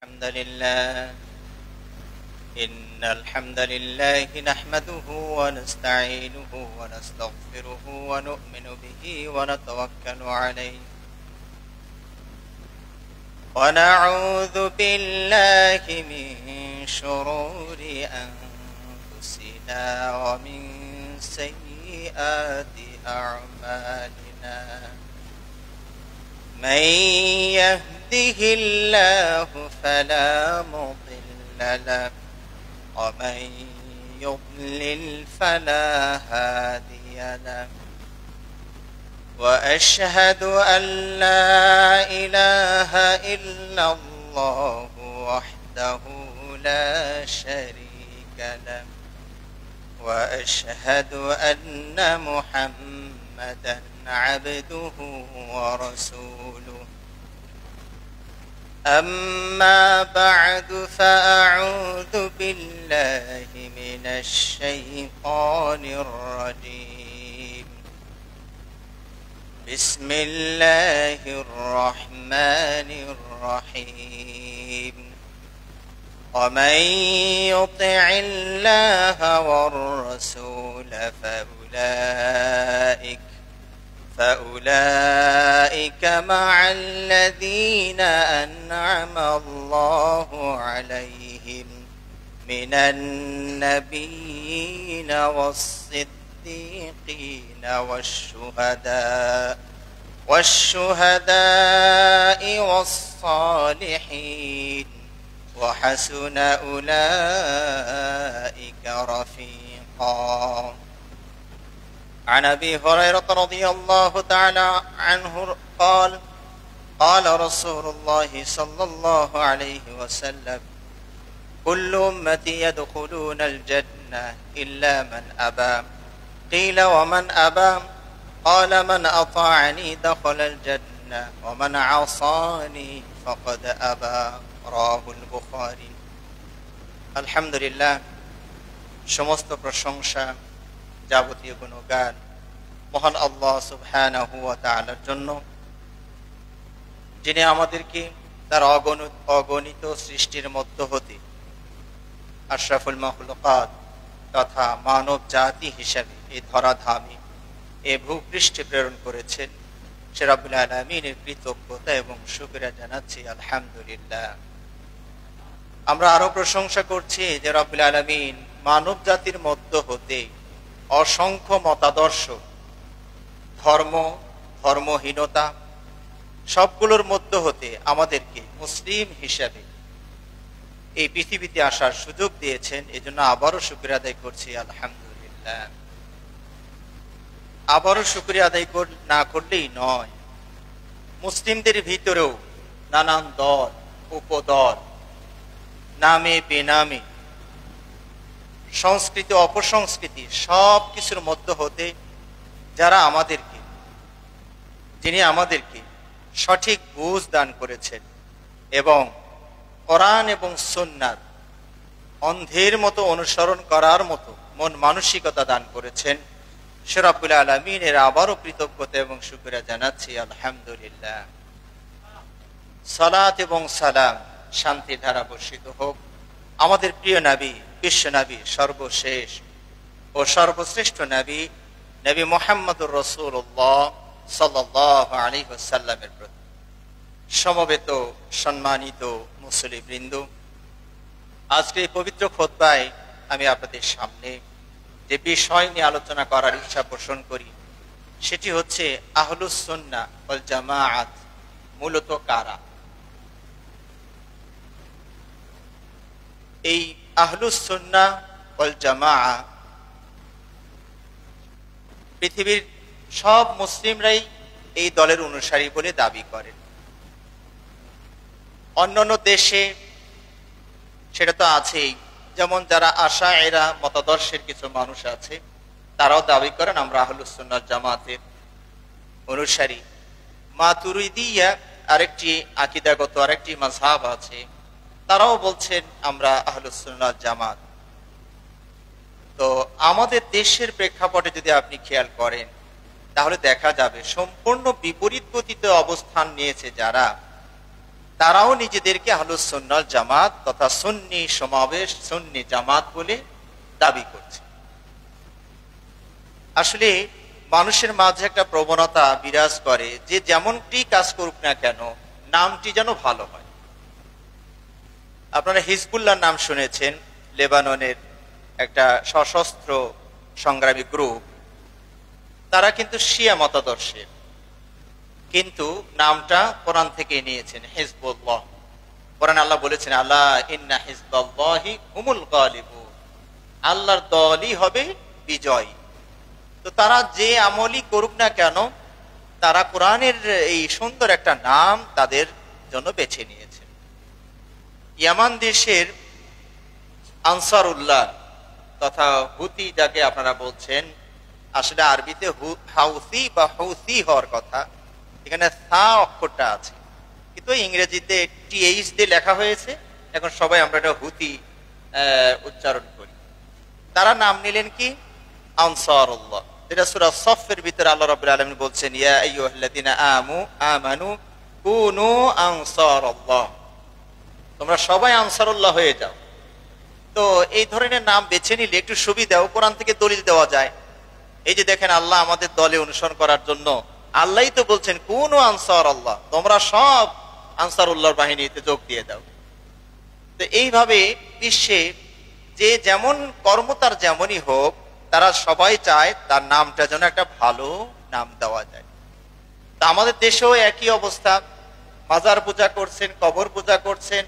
الحمد لله إن الحمد لله نحمده ونستعينه ونستغفره ونؤمن به ونتوكل عليه ونعوذ بالله من شرور أنفسنا ومن سيئات أعمالنا من يهده الله فلا مضل له ومن يضلل فلا هادي له وأشهد أن لا إله إلا الله وحده لا شريك له وأشهد أن محمدا عبده ورسوله أما بعد فأعوذ بالله من الشيطان الرجيم بسم الله الرحمن الرحيم ومن يطع الله والرسول فأولئك مع الذين أنعم الله عليهم من النبيين والصديقين والشهداء والصالحين وحسن أولئك رفيقا عن أبي هريرة رضي الله تعالى عنه قال قال رسول الله صلى الله عليه وسلم كل أمتي يدخلون الجنة إلا من أبى قيل ومن أبى قال من أطاعني دخل الجنة ومن عصاني فقد أبى رواه البخاري الحمد لله সমস্ত প্রশংসা যাবতীয় গুণগান মহান আল্লাহ সুবহানাহু ওয়া তাআলার জন্য, যিনি আমাদেরকে তার অগণিত সৃষ্টির মধ্য হতে আশরাফুল মাখলুকাত তথা মানব জাতি হিসাবে এই ধরাধামে এ ভূপৃষ্ঠে প্রেরণ করেছেন। সে রব্বুল আলামিনের কৃতজ্ঞতা এবং শুকরিয়া জানাচ্ছি আলহামদুলিল্লাহ। আমরা আরো প্রশংসা করছি যে রব্বুল আলামিন মানব জাতির মধ্য হতে অসংখ্য মতাদর্শ, ধর্মহীনতা সবগুলোর মধ্য হতে আমাদেরকে মুসলিম হিসাবে এই পৃথিবীতে আসার সুযোগ দিয়েছেন। এজন্য আবারও শুকরিয়া আদায় করছি আলহামদুলিল্লাহ। আবারও শুকরিয়া আদায় না করলেই নয়, মুসলিমদের ভিতরেও নানান দল উপদল, নামে বেনামে, সংস্কৃতি অপসংস্কৃতি সব কিছুর মধ্য হতে যিনি আমাদেরকে সঠিক বুঝ দান করেছেন এবং কোরআন এবং সুন্নাত অন্ধের মতো অনুসরণ করার মতো মন মানসিকতা দান করেছেন, সে রব্বুল আলামিনের আবারও কৃতজ্ঞতা এবং শুকরিয়া জানাচ্ছি আলহামদুলিল্লাহ। সালাত এবং সালাম, শান্তির ধারা বর্ষিত হোক আমাদের প্রিয় নবী, বিশ্ব নবী, সর্বশেষ ও সর্বশ্রেষ্ঠ নবী নবী মুহাম্মদুর রাসূলুল্লাহ সাল্লাল্লাহু আলাইহি ওয়াসাল্লামের প্রতি। সমবেত সম্মানিত মুসলিমবৃন্দ, আজকে এই পবিত্র খুতবায় আমি আপনাদের সামনে যে বিষয় নিয়ে আলোচনা করার ইচ্ছা পোষণ করি সেটি হচ্ছে আহলুস সুন্নাহ ওয়াল জামাআত মূলত কারা। এই আহলুস সুন্নাহ ওয়াল জামাআহ পৃথিবীর সব মুসলিমরাই এই দলের অনুসারী বলে দাবি করেন। অন্যান্য দেশে সেটা তো আছেই, যেমন যারা আশায়েরা মতাদর্শের কিছু মানুষ আছে তারাও দাবি করেন আমরা আহলুস সুন্নাহ জামাতের অনুসারী। মাতুরিদিয়া আরেকটি আকীদাগত আরেকটি মাযহাব আছে, তারাও বলছেন আমরা আহলুস সুন্নাহ জামাত। তো আমাদের দেশের প্রেক্ষাপটে যদি আপনি খেয়াল করেন তাহলে দেখা যাবে সম্পূর্ণ বিপরীত গতিতে অবস্থান নিয়েছে যারা, তারাও নিজেদেরকে আহলুস সুন্নাহ জামাত তথা সুন্নি সমাবেশ, সুন্নি জামাত বলে দাবি করছে। আসলে মানুষের মাঝে একটা প্রবণতা বিরাজ করে যে যেমনটি কাজ করুক না কেন নামটি যেন ভালো হয়। আপনারা হিজবুল্লাহর নাম শুনেছেন, লেবাননের একটা সশস্ত্র সংগ্রামী গ্রুপ। তারা কিন্তু শিয়া মতাদর্শের, কিন্তু নামটা কোরআন থেকে নিয়েছেন হিজবুল্লাহ। কোরআন আল্লাহ বলেছেন, আল্লাহ ইন্না হিজবাল্লাহি হুমুল গালিবুন, আল্লাহর দলই হবে বিজয়ী। তো তারা যে আমলই করুক না কেন তারা কোরআনের এই সুন্দর একটা নাম তাদের জন্য বেছে নিয়েছে। ইয়ামান দেশের আনসারুল্লাহ তথা হুতি যাকে আপনারা বলছেন, আসলে আরবিতে হাউসি বা হৌসি হওয়ার কথা, এখানে সা অক্ষরটা আছে, কিন্তু ইংরেজিতে টিএইচ দিয়ে লেখা হয়েছে। এখন সবাই আমরা এটা হুতি উচ্চারণ করি। তারা নাম নিলেন কি আনসারুল্লাহ, যেটা সূরা সফের ভিতরে আল্লাহ রাব্বুল আলামিন বলছেন, ইয়া আইয়ুহাল্লাযীনা আমানু কুনু আনসারাল্লাহ, তোমরা সবাই আনসারুল্লাহ হয়ে যাও। তো এই ধরনের নাম বেছে নিলে একটু সুবিধাও, কোরআন থেকে দলিল দেওয়া যায়। এই যে দেখেন, আল্লাহ আমাদের দলে অনুসরণ করার জন্য আল্লাহই তো বলছেন কুনু আনসারাল্লাহ, তোমরা সব আনসারুল্লাহর বাহিনীতে যোগ দিয়ে দাও। তো এইভাবে বিশ্বে যে যেমন কর্ম তার যেমনই হোক, তারা সবাই চায় তার নামটা যেন একটা ভালো নাম দেওয়া যায়। তা আমাদের দেশেও একই অবস্থা। মাজার পূজা করছেন, কবর পূজা করছেন,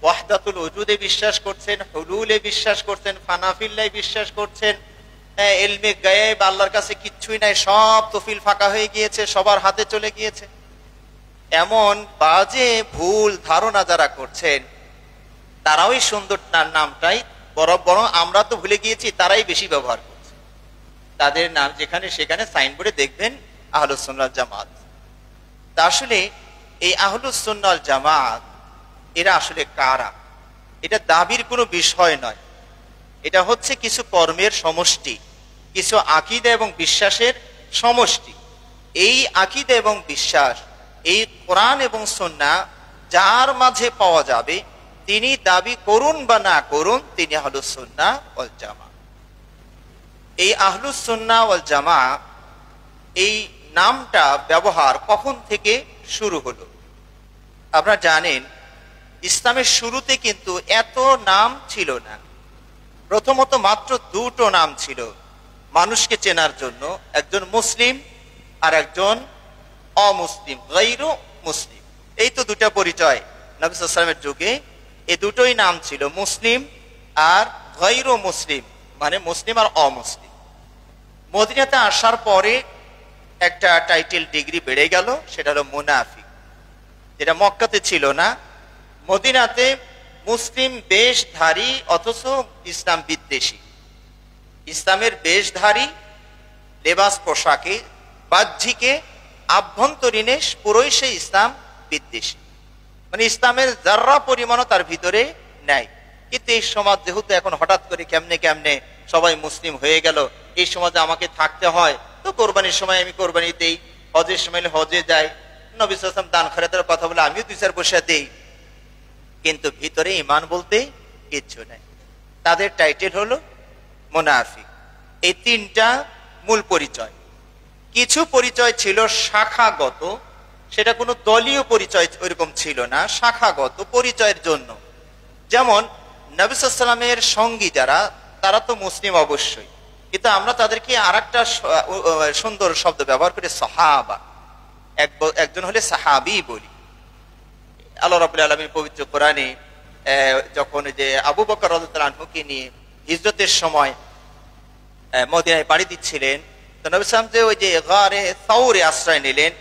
ওয়াহদাতুল ওজুদে বিশ্বাস করছেন, হুলুলে বিশ্বাস করছেন, ফানাফিল্লায় বিশ্বাস করছেন, ইলমে গায়েব আল্লাহর কাছে কিচ্ছুই নাই, সব তফিল ফাঁকা হয়ে গিয়েছে, সবার হাতে চলে গিয়েছে। এমন বাজে ভুল ধারণা যারা করছেন তারাও এই সুন্দর নামটাই বরং আমরা তো ভুলে গিয়েছি, তারাই বেশি ব্যবহার করছে। তাদের নাম যেখানে সেখানে সাইনবোর্ডে দেখবেন আহলুস সুন্নাহ জামাত। তা আসলে এই আহলুস সুন্নাহ জামাত এরা আসলে কারা? এটা দাবির কোনো বিষয় নয়, এটা হচ্ছে কিছু কর্মের সমষ্টি, কিছু আকীদা এবং বিশ্বাসের সমষ্টি। এই আকীদা এবং বিশ্বাস এই কোরআন এবং সুন্নাহ যার মাঝে পাওয়া যাবে, তিনি দাবি করুন বা না করুন, তিনি আহলুস সুন্নাহ ওয়াল জামাত। এই আহলুস সুন্নাহ ওয়াল জামাত এই নামটা ব্যবহার কখন থেকে শুরু হলো? আপনারা জানেন, ইসলামের শুরুতে কিন্তু এত নাম ছিল না। প্রথমত মাত্র দুটো নাম ছিল মানুষকে চেনার জন্য, একজন মুসলিম আর একজন অমুসলিম, গায়রু মুসলিম। এই তো দুটা পরিচয় নবী সাল্লাল্লাহু আলাইহি ওয়াসাল্লামের যুগে, এই দুটোই নাম ছিল, মুসলিম আর গায়রু মুসলিম, মানে মুসলিম আর অমুসলিম। মদিনাতে আসার পরে একটা টাইটেল ডিগ্রি বেড়ে গেল, সেটা হলো মুনাফিক, যেটা মক্কাতে ছিল না। মদিনাতে মুসলিম বেশধারী অথচ ইসলাম বিদ্বেষী, ইসলামের বেশধারী লেবাস পোশাকে বাহ্যিকে আভ্যন্তরীণে পুরোই সে ইসলাম বিদ্বেষী, মানে ইসলামের যার্রা পরিমাণও তার ভিতরে নাই। কিন্তু এই সমাজ যেহেতু এখন হঠাৎ করে কেমনে কেমনে সবাই মুসলিম হয়ে গেল, এই সমাজে আমাকে থাকতে হয়, তো কোরবানির সময় আমি কোরবানি দেই, হজের সময় হজে যাই, নবী সাল্লাল্লাহু আলাইহি ওয়াসাল্লাম দান খয়রাতের কথা বলে আমিও দুই চার পয়সা দেই, কিন্তু ভিতরে ঈমান বলতে কিচ্ছু নাই। তাদের টাইটেল হলো মুনাফিক। এই তিনটা মূল পরিচয়। কিছু পরিচয় ছিল শাখাগত, সেটা কোনো দলীয় পরিচয় ওইরকম ছিল না, শাখাগত পরিচয়ের জন্য। যেমন নবী সাল্লাল্লাহু আলাইহি ওয়াসাল্লামের সঙ্গী যারা, তারা তো মুসলিম অবশ্যই, কিন্তু আমরা তাদেরকে আরেকটা সুন্দর শব্দ ব্যবহার করে সাহাবা, একজন হলে সাহাবী বলি। আল্লাহ রাব্বুল আলামিন পবিত্র কোরআনে যখন যে আবু বকর রাদিয়াল্লাহু আনহুকে নিয়ে হিজরতের সময় মদিনায় পাড়ি দিচ্ছিলেন, তো নবী সাল্লাল্লাহু আলাইহি ওয়াসাল্লাম যে ওই যে গারে সাউরে আশ্রয় নিলেন,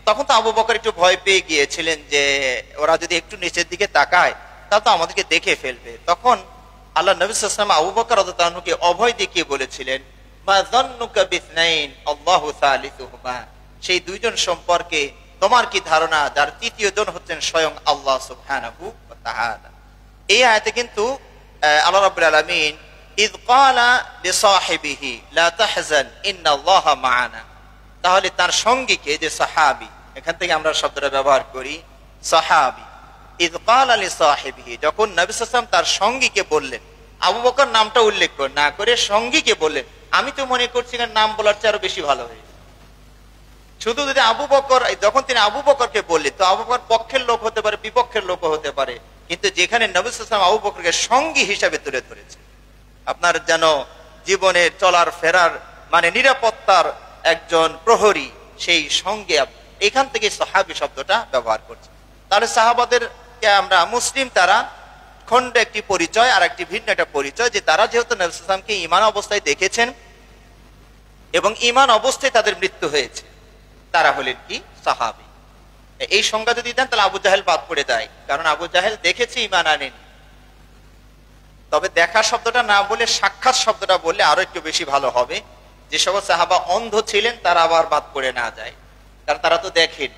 তখন তো আবু বকর একটু ভয় পেয়ে গিয়েছিলেন যে ওরা যদি একটু নিচের দিকে তাকায় তাহলে তো আমাদেরকে দেখে ফেলবে। তখন আল্লাহ নবী সাল্লাল্লাহু আলাইহি ওয়াসাল্লাম আবু বকর রাদিয়াল্লাহু আনহুকে অভয় দেখিয়ে বলেছিলেন, মা যান্নুকা বিসনাইন আল্লাহু সালিসুহুমা, সেই দুইজন সম্পর্কে তোমার কি ধারণা, যার তৃতীয় জন হচ্ছেন স্বয়ং আল্লাহ সুবহানাহু ওয়া তাআলা। এই আয়াতে কিন্তু আল্লাহ রাব্বুল আলামিন ইয ক্বালা লিসাহিবিহি লা তাহজান ইন্নাল্লাহা মা'ানা, তাহলে তার সঙ্গীকে, যে সাহাবী, এখান থেকে আমরা শব্দটা ব্যবহার করি সাহাবী, ইয ক্বালা লিসাহিবিহি, যখন নবী সাল্লাল্লাহু আলাইহি ওয়াসাল্লাম তার সঙ্গীকে বললেন, আবু বকর নামটা উল্লেখ না করে সঙ্গীকে বললেন, আমি তো মনে করছি নাম বলার চেয়ে আরো বেশি ভালো হয়েছে। শুধু যদি আবু বকর, যখন তিনি আবু বকরকে বললেন, তো আবু বকর পক্ষের লোক হতে পারে, বিপক্ষের লোক হতে পারে, কিন্তু যেখানে নবী সাল্লাল্লাহু আলাইহি ওয়াসাল্লাম আবু বকরকে সঙ্গী হিসাবে তুলে ধরেছে, আপনার যেন জীবনের চলার ফেরার মানে নিরাপত্তার একজন প্রহরী, সেই সঙ্গে এখান থেকে সাহাবী শব্দটা ব্যবহার করছে। তাহলে সাহাবাদেরকে আমরা মুসলিম, তারা খণ্ড একটি পরিচয়, আর একটি ভিন্ন একটা পরিচয়, যে তারা যেহেতু নবী সাল্লাল্লাহু আলাইহি ওয়াসাল্লামকে ঈমান অবস্থায় দেখেছেন এবং ঈমান অবস্থায় তাদের মৃত্যু হয়েছে, তারা হলেন কি সাহাবী। এই সংজ্ঞা যদি দেন তাহলে আবু জাহেল বাদ পড়ে যায়, কারণ আবু জাহেল দেখেছে, ঈমান আনেনি। তবে দেখা শব্দটা না বলে সাক্ষাৎ শব্দটা বললে আরো একটু বেশি ভালো হবে। যে সকল সাহাবা অন্ধ ছিলেন তারা আবার বাদ পড়ে না যায়, কারণ তারা তো দেখেন।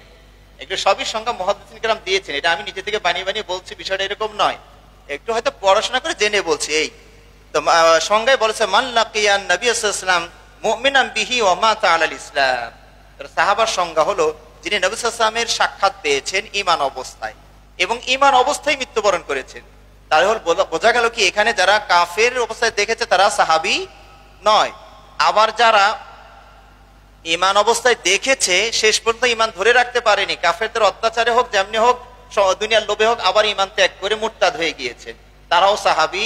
একটু সবই সংজ্ঞা মুহাদ্দিসিন কেরাম দিয়েছেন, এটা আমি নিজে থেকে বানিয়ে বানিয়ে বলছি, বিষয়টা এরকম নয়, একটু হয়তো পড়াশোনা করে জেনে বলছি। এই তো সংজ্ঞায় বলেছে, মান লাকিয়ান নবী সাল্লাল্লাহু আলাইহি ওয়াসাল্লাম মুমিনান বিহি ওয়া মাতা আলাল ইসলাম। সাহাবার সংজ্ঞা হলো যিনি নবী সাল্লাল্লাহু আলাইহি ওয়াসাল্লামের সাক্ষাৎ পেয়েছেন ঈমান অবস্থায় এবং ঈমান অবস্থায় মৃত্যুবরণ করেছেন। তাহলে বোঝা গেল কি এখানে যারা কাফের অবস্থায় দেখেছে তারা সাহাবী নয়। আবার যারা ঈমান অবস্থায় দেখেছে শেষ পর্যন্ত ঈমান ধরে রাখতে পারেনি, কাফেরদের অত্যাচারে হোক, যেমনি হোক, দুনিয়ার লোভে হোক, আবার ঈমান ত্যাগ করে মুরতাদ হয়ে গিয়েছেন, তারাও সাহাবী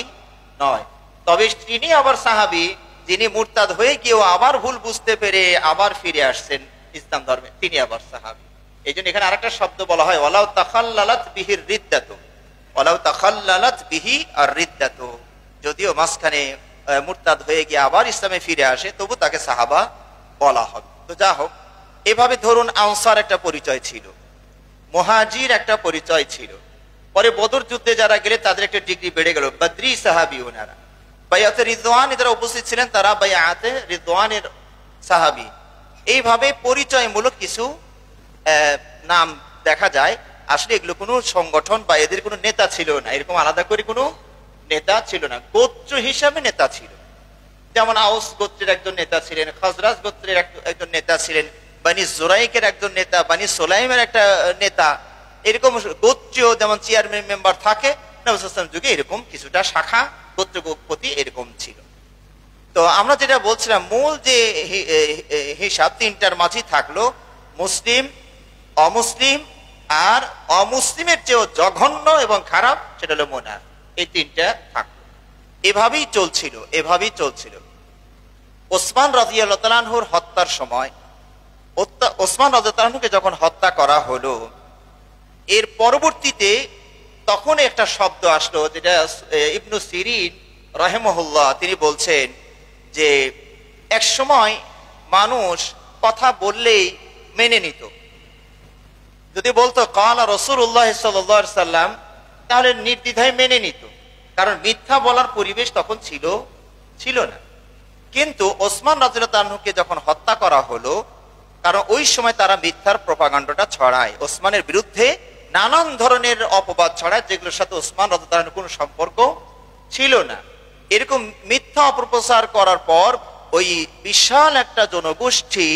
নয়। তবে তিনি আবার সাহাবী যিনি মুরতাদ হয়ে গিয়েও আবার ভুল বুঝতে পেরে আবার ফিরে আসছেন ইসলাম ধর্মে, তিনি আবার সাহাবী। এই জন্য এখানে আরেকটা শব্দ বলা হয়, ওয়ালাউ তাখাল্লালাত বিহির রিদ্দাতু, ওয়ালাউ তাখাল্লালাত বিহি আর রিদ্দাতু, যদিও মাঝখানে মুরতাদ হয়ে গিয়ে আবার ইসলামে ফিরে আসে, তবু তাকে সাহাবা বলা হবে। তো যা হোক, এভাবে ধরুন আনসার একটা পরিচয় ছিল, মুহাজির একটা পরিচয় ছিল, পরে বদর যুদ্ধে যারা গেলে তাদের একটা ডিগ্রি বেড়ে গেল, বদরি সাহাবী। ওনারা বাইআতে রিদওয়ান যারা উপস্থিত ছিলেন তারা বাইআতে রিদওয়ানের সাহাবী। এইভাবে পরিচয়মূলক কিছু নাম দেখা যায়। আসলে এগুলো কোনো সংগঠন বা এদের কোনো নেতা ছিল না, এরকম আলাদা করে কোনো নেতা ছিল না, গোত্র হিসাবে নেতা ছিল। যেমন আউস গোত্রের একজন নেতা ছিলেন, খাজরাজ গোত্রের একজন নেতা ছিলেন, বানি জুরাইকের একজন নেতা, বানি সোলাইমের একটা নেতা, এরকম গোত্রীয় যেমন চেয়ারম্যান মেম্বার থাকে, নবী সাল্লাল্লাহু আলাইহি ওয়াসাল্লাম যুগে এরকম কিছুটা শাখা গোত্রপতি এরকম ছিল। তো আমরা যেটা বলছিলাম, মূল যে হিসাব তিনটার মাঝে থাকলো, মুসলিম, অমুসলিম আর অমুসলিমের চেয়েও জঘন্য এবং খারাপ, সেটা হলো মুনাফিক। এই তিনটা থাকলো, এভাবেই চলছিল। ওসমান রাদিয়াল্লাহু তাআলা আনহুর হত্যার সময়, ওসমান রাদিয়াল্লাহু তাআলা আনহুকে যখন হত্যা করা হলো, এর পরবর্তীতে তখন একটা শব্দ আসলো, যেটা ইবনু সিরিন রাহিমাহুল্লাহ তিনি বলছেন যে এক সময় মানুষ কথা বললেই মেনে নিত, যদি বলতো ক্বালা রাসূলুল্লাহ সাল্লাল্লাহু আলাইহি সাল্লাম, তাহলে নির্দ্বিধায় মেনে নিত, কারণ মিথ্যা বলার পরিবেশ তখন ছিল না। কিন্তু ওসমান রাদিয়াল্লাহু তাআলা আনহুকে যখন হত্যা করা হলো, কারণ ওই সময় তারা মিথ্যার প্রপাগান্ডাটা ছড়ায়, ওসমানের বিরুদ্ধে নানান ধরনের অপবাদ ছড়ায়, যেগুলোর সাথে ওসমান রাদিয়াল্লাহু তাআলা আনহুর কোনো সম্পর্ক ছিল না। এরকম মিথ্যা অপপ্রচার করার পর ওই বিশাল একটা জনগোষ্ঠী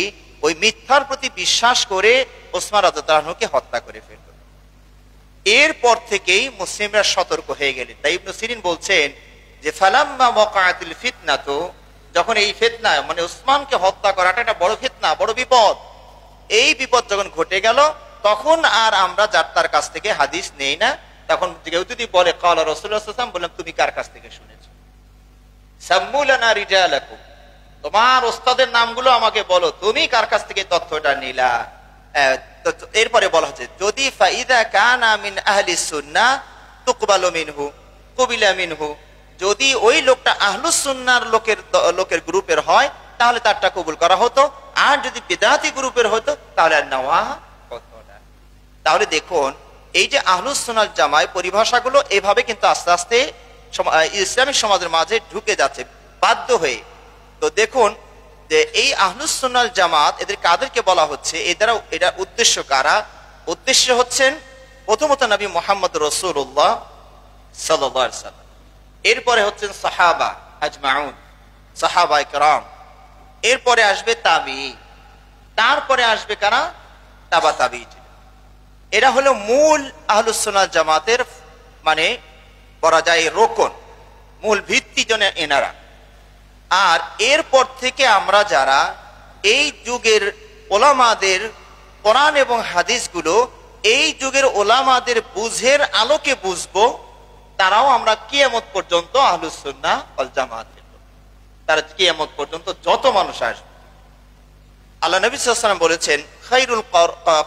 ওই মিথ্যার প্রতি বিশ্বাস করে ওসমান রাদিয়াল্লাহু তাআলা আনহুকে হত্যা করে ফেলল। এরপর থেকেই মুসলিমরা সতর্ক হয়ে গেলেন। তাই ইবনে সিরিন বলছেন যে ফালাম্মা ওয়াকাআতিল ফিতনাতু, যখন এই ফিতনা মানে ওসমানকে হত্যা করাটা একটা বড় ফিতনা, বড় বিপদ, এই বিপদ যখন ঘটে গেল, তখন আর আমরা যার তার কাছ থেকে হাদিস নেই না। তখন কেউ যদি বলে ক্বালা রাসূলুল্লাহ সাল্লাল্লাহু আলাইহি ওয়াসাল্লাম, বললাম তুমি কার কাছ থেকে শুনেছো? সাম্মু লানা রিজালাকুম, তোমার ওস্তাদের নামগুলো আমাকে বলো, তুমি কার কাছ থেকে তথ্যটা নিলা। এরপরে বলা হচ্ছে যদি ফাইদা কানা মিন আহলি সুন্নাহ তুকবালু মিনহু কুবিলা মিনহু, যদি ওই লোকটা আহলুস সুন্নাহর লোকের গ্রুপের হয় তাহলে তারটা কবুল করা হতো, আর যদি বিদআতি গ্রুপের হতো তাহলে নেওয়া হতো না। তাহলে দেখুন এই যে আহলুস সুন্নাহ জামায় পরিভাষাগুলো এভাবে কিন্তু আস্তে আস্তে ইসলামিক সমাজের মাঝে ঢুকে যাচ্ছে বাধ্য হয়ে। তো দেখুন যে এই আহলুস সুন্নাহ জামাত এদের কাদেরকে বলা হচ্ছে, এটা উদ্দেশ্য কারা? উদ্দেশ্য হচ্ছেন প্রথমত নবী মুহাম্মদ রাসূলুল্লাহ সাল্লাল্লাহু আলাইহি ওয়াসাল্লাম, এরপরে হচ্ছেন সাহাবা আজমাউন, সাহাবায়ে কেরাম, এরপরে আসবে তাবিঈ, তারপরে আসবে কারা? তাবা তাবিঈ। এরা হলো মূল আহলুস সুন্নাহ জামাতের মানে বলা যায় রোকন, মূল ভিত্তি জন এনারা। আর এরপর থেকে আমরা যারা এই যুগের ওলামাদের কোরআন এবং হাদিসগুলো এই যুগের ওলামাদের বুঝের আলোকে বুঝবো, তারাও আমরা কিয়ামত পর্যন্ত আহলুস সুন্নাহ ওয়াল জামাতের লোক। তারা কিয়ামত পর্যন্ত যত মানুষ আসবে, আল্লাহ নবী সাল্লাল্লাহু আলাইহি ওয়াসাল্লাম বলেছেন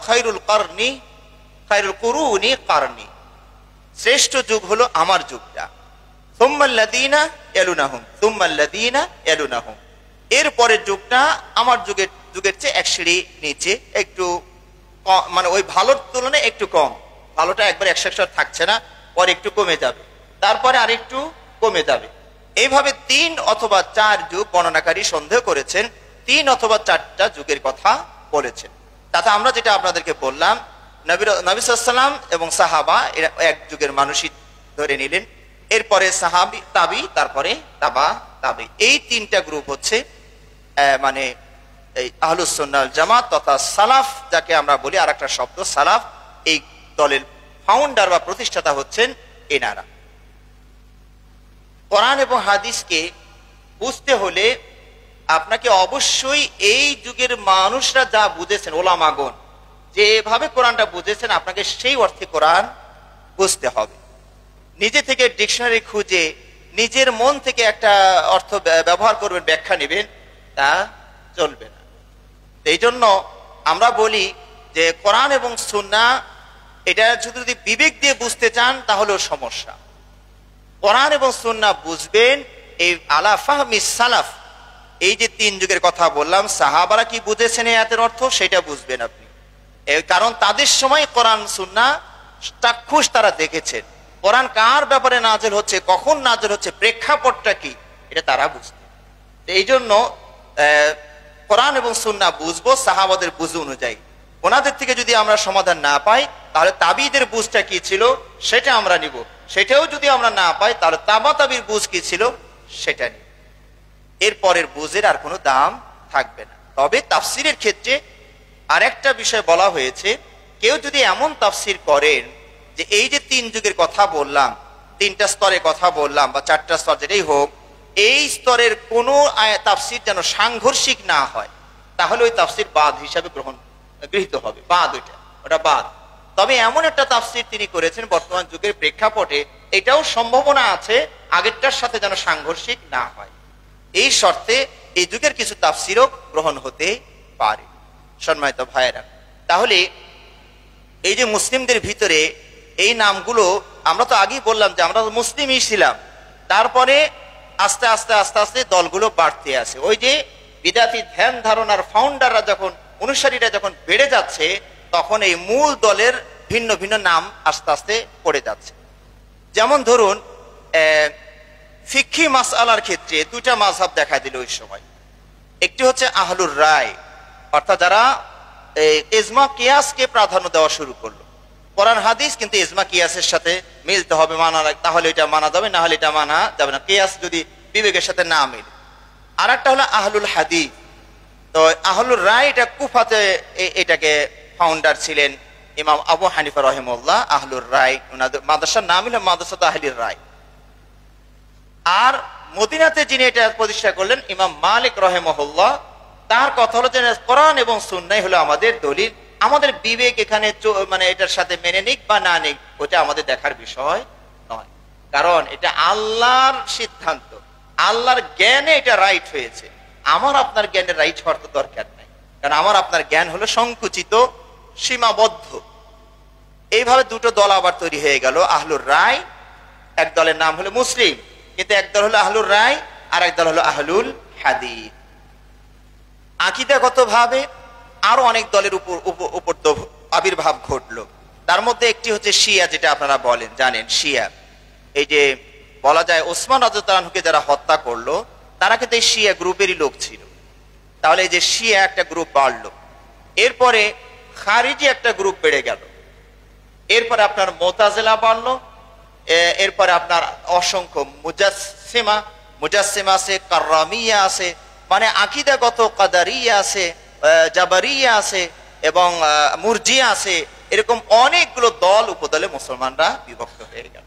খায়রুল কুরুনি কারনি, শ্রেষ্ঠ যুগ হলো আমার যুগটা। সুম্মাল্লাযীনা ইয়ালুনাহুম সুম্মাল্লাযীনা ইয়ালুনাহুম, এর পরের যুগটা আমার যুগের চেয়ে এক সিঁড়ি নিচে, একটু মানে ওই ভালোর তুলনায় একটু কম। ভালোটা একবার 100 থাকছে না, পরে একটু কমে যাবে, তারপরে আরেকটু কমে যাবে। এইভাবে 3 অথবা 4 যুগ বর্ণনাকারী সন্দেহ করেছেন, 3 অথবা 4টা যুগের কথা বলেছেন। তাতে আমরা যেটা আপনাদেরকে বললাম, নবী সাল্লাল্লাহু আলাইহি ওয়াসাল্লাম এবং সাহাবা এরা এক যুগের মানুষই ধরে নিলেন, এরপরে সাহাবী তাবি, তারপরে তাবা তাবি। এই 3টা গ্রুপ হচ্ছে মানে এই আহলুস সুন্নাহ ওয়াল জামাত তথা সালাফ, যাকে আমরা বলি আর একটা শব্দ সালাফ। এই দলের ফাউন্ডার বা প্রতিষ্ঠাতা হচ্ছেন এনারা। কোরআন এবং হাদিসকে বুঝতে হলে আপনাকে অবশ্যই এই যুগের মানুষরা যা বুঝেছেন, ওলামাগণ যেভাবে কোরআনটা বুঝেছেন, আপনাকে সেই অর্থে কোরআন বুঝতে হবে। নিজে থেকে ডিকশনারি খুঁজে নিজের মন থেকে একটা অর্থ ব্যবহার করবেন, ব্যাখ্যা নেবেন, তা চলবে না। এই জন্য আমরা বলি যে কোরআন এবং সুন্নাহ এটা যদি বিবেক দিয়ে বুঝতে চান তাহলেও সমস্যা। কোরআন এবং সুন্নাহ বুঝবেন এই আলা ফাহমি সালাফ, এই যে 3 যুগের কথা বললাম, সাহাবারা কি বুঝেছেন এই আয়াতের অর্থ, সেটা বুঝবেন আপনি। কারণ তাদের সময় কোরআন সুন্নাহ চাক্ষুষ তারা দেখেছেন। কোরআন কার ব্যাপারে নাযিল হচ্ছে, কখন নাযিল হচ্ছে, প্রেক্ষাপটটা কি, এটা তারা বুঝতেন। এই জন্য কোরআন এবং সুন্নাহ বুঝবো সাহাবাদের বুঝ অনুযায়ী। ওনাদের থেকে যদি আমরা সমাধান না পাই, তাহলে তাবিদের বুঝটা কি ছিল সেটা আমরা নিব। সেটাও যদি আমরা না পাই, তাহলে তাবা তাবির বুঝ কি ছিল সেটা নিব। এরপরের বুঝের আর কোনো দাম থাকবে না। তবে তাফসিরের ক্ষেত্রে আরেকটা বিষয় বলা হয়েছে, কেউ যদি এমন তাফসির করেন যে এই যে 3 যুগের কথা বললাম, 3টা স্তরের কথা বললাম বা 4টা স্তর যেটাই হোক, এই স্তরের কোনো তাফসির যেন সাংঘর্ষিক না হয়, তাহলে ওই তাফসির বাদ হিসাবে গৃহীত হবে। বাদ, ওটা বাদ। তবে এমন একটা তাফসির তিনি করেছেন বর্তমান যুগের প্রেক্ষাপটে, এটাও সম্ভাবনা আছে আগেরটার সাথে যেন সাংঘর্ষিক না হয়। এই শর্তে এই যুগের কিছু তাফসিরও গ্রহণ হতে পারে। সম্মানিত ভাইয়েরা, তাহলে এই যে মুসলিমদের ভিতরে এই নামগুলো, আমরা তো আগেই বললাম যে আমরা মুসলিমই ছিলাম, তারপরে আস্তে আস্তে আস্তে আস্তে দলগুলো বাড়তে আছে। ওই যে বিদাতি ধ্যান ধারণার ফাউন্ডাররা যখন, অনুসারীরা যখন বেড়ে যাচ্ছে, তখন এই মূল দলের ভিন্ন ভিন্ন নাম আস্তে আস্তে পড়ে যাচ্ছে। যেমন ধরুন ফিকহি মাসআলার ক্ষেত্রে 2টা মাযহাব দেখা দিল ওই সময়। একটি হচ্ছে আহলুর রায়, অর্থাৎ যারা ইজমা কিয়াসকে প্রাধান্য দেওয়া শুরু করলো। কোরআন হাদিস কিন্তু ইজমা কিয়াসের সাথে মিলতে হবে, মানা, তাহলে এটা মানা যাবে, না হলে এটা মানা যাবে না, কিয়াস যদি বিবেকের সাথে না মিলে। আর একটা হলো আহলুল হাদিস। তো আহলুর রায় এটা কুফাতে এটাকে ফাউন্ডার ছিলেন ইমাম আবু হানিফা রাহিমাহুল্লাহ। আহলুর রায় ওনাদের মাদ্রাসার নাম হলো মাদ্রাসাত আহলির রায়। আর মদিনাতে যিনি এটা প্রতিষ্ঠা করলেন ইমাম মালিক রাহিমাহুল্লাহ, তার কথা হলো যে কোরআন এবং সুন্নাহ হলো আমাদের দলিল, আমাদের বিবেক এখানে মানে এটার সাথে মেনে নিক বা না নিক, ওটা আমাদের দেখার বিষয় নয়। কারণ এটা আল্লাহর সিদ্ধান্ত, আল্লাহর জ্ঞানে এটা রাইট হয়েছে। আমার আপনার জ্ঞানে রাইট হওয়ার তো দরকার নাই, কারণ আমার আপনার জ্ঞান হলো সংকুচিত, সীমাবদ্ধ। এইভাবে 2টো দল আবার তৈরি হয়ে গেল, আহলুর রায়। এক দলের নাম হলো মুসলিম, কিন্তু এক দল হলো আহলুর রায়, আর এক দল হলো আহলুল হাদিস। আকীদাগত ভাবে আরো অনেক দলের উপর আবির্ভাব ঘটলো। তার মধ্যে একটি হচ্ছে শিয়া, যেটা আপনারা বলেন জানেন শিয়া। এই যে বলা যায় ওসমান রাদিয়াল্লাহু আনহুকে যারা হত্যা করলো, তারা কিন্তু এই শিয়া গ্রুপেরই লোক ছিল। তাহলে এই যে শিয়া একটা গ্রুপ বাড়লো, এরপরে খারিজি একটা গ্রুপ বেড়ে গেল, এরপরে আপনার মুতাজিলা বাড়লো, এরপরে আপনার অসংখ্য মুজাসসিমা আছে, কাররামিয়া আছে, মানে আকীদাগত কাদারিয়া আছে, জাবারিয়া আছে এবং মুরজিয়া আছে, এরকম অনেকগুলো দল উপদলে মুসলমানরা বিভক্ত হয়ে গেল।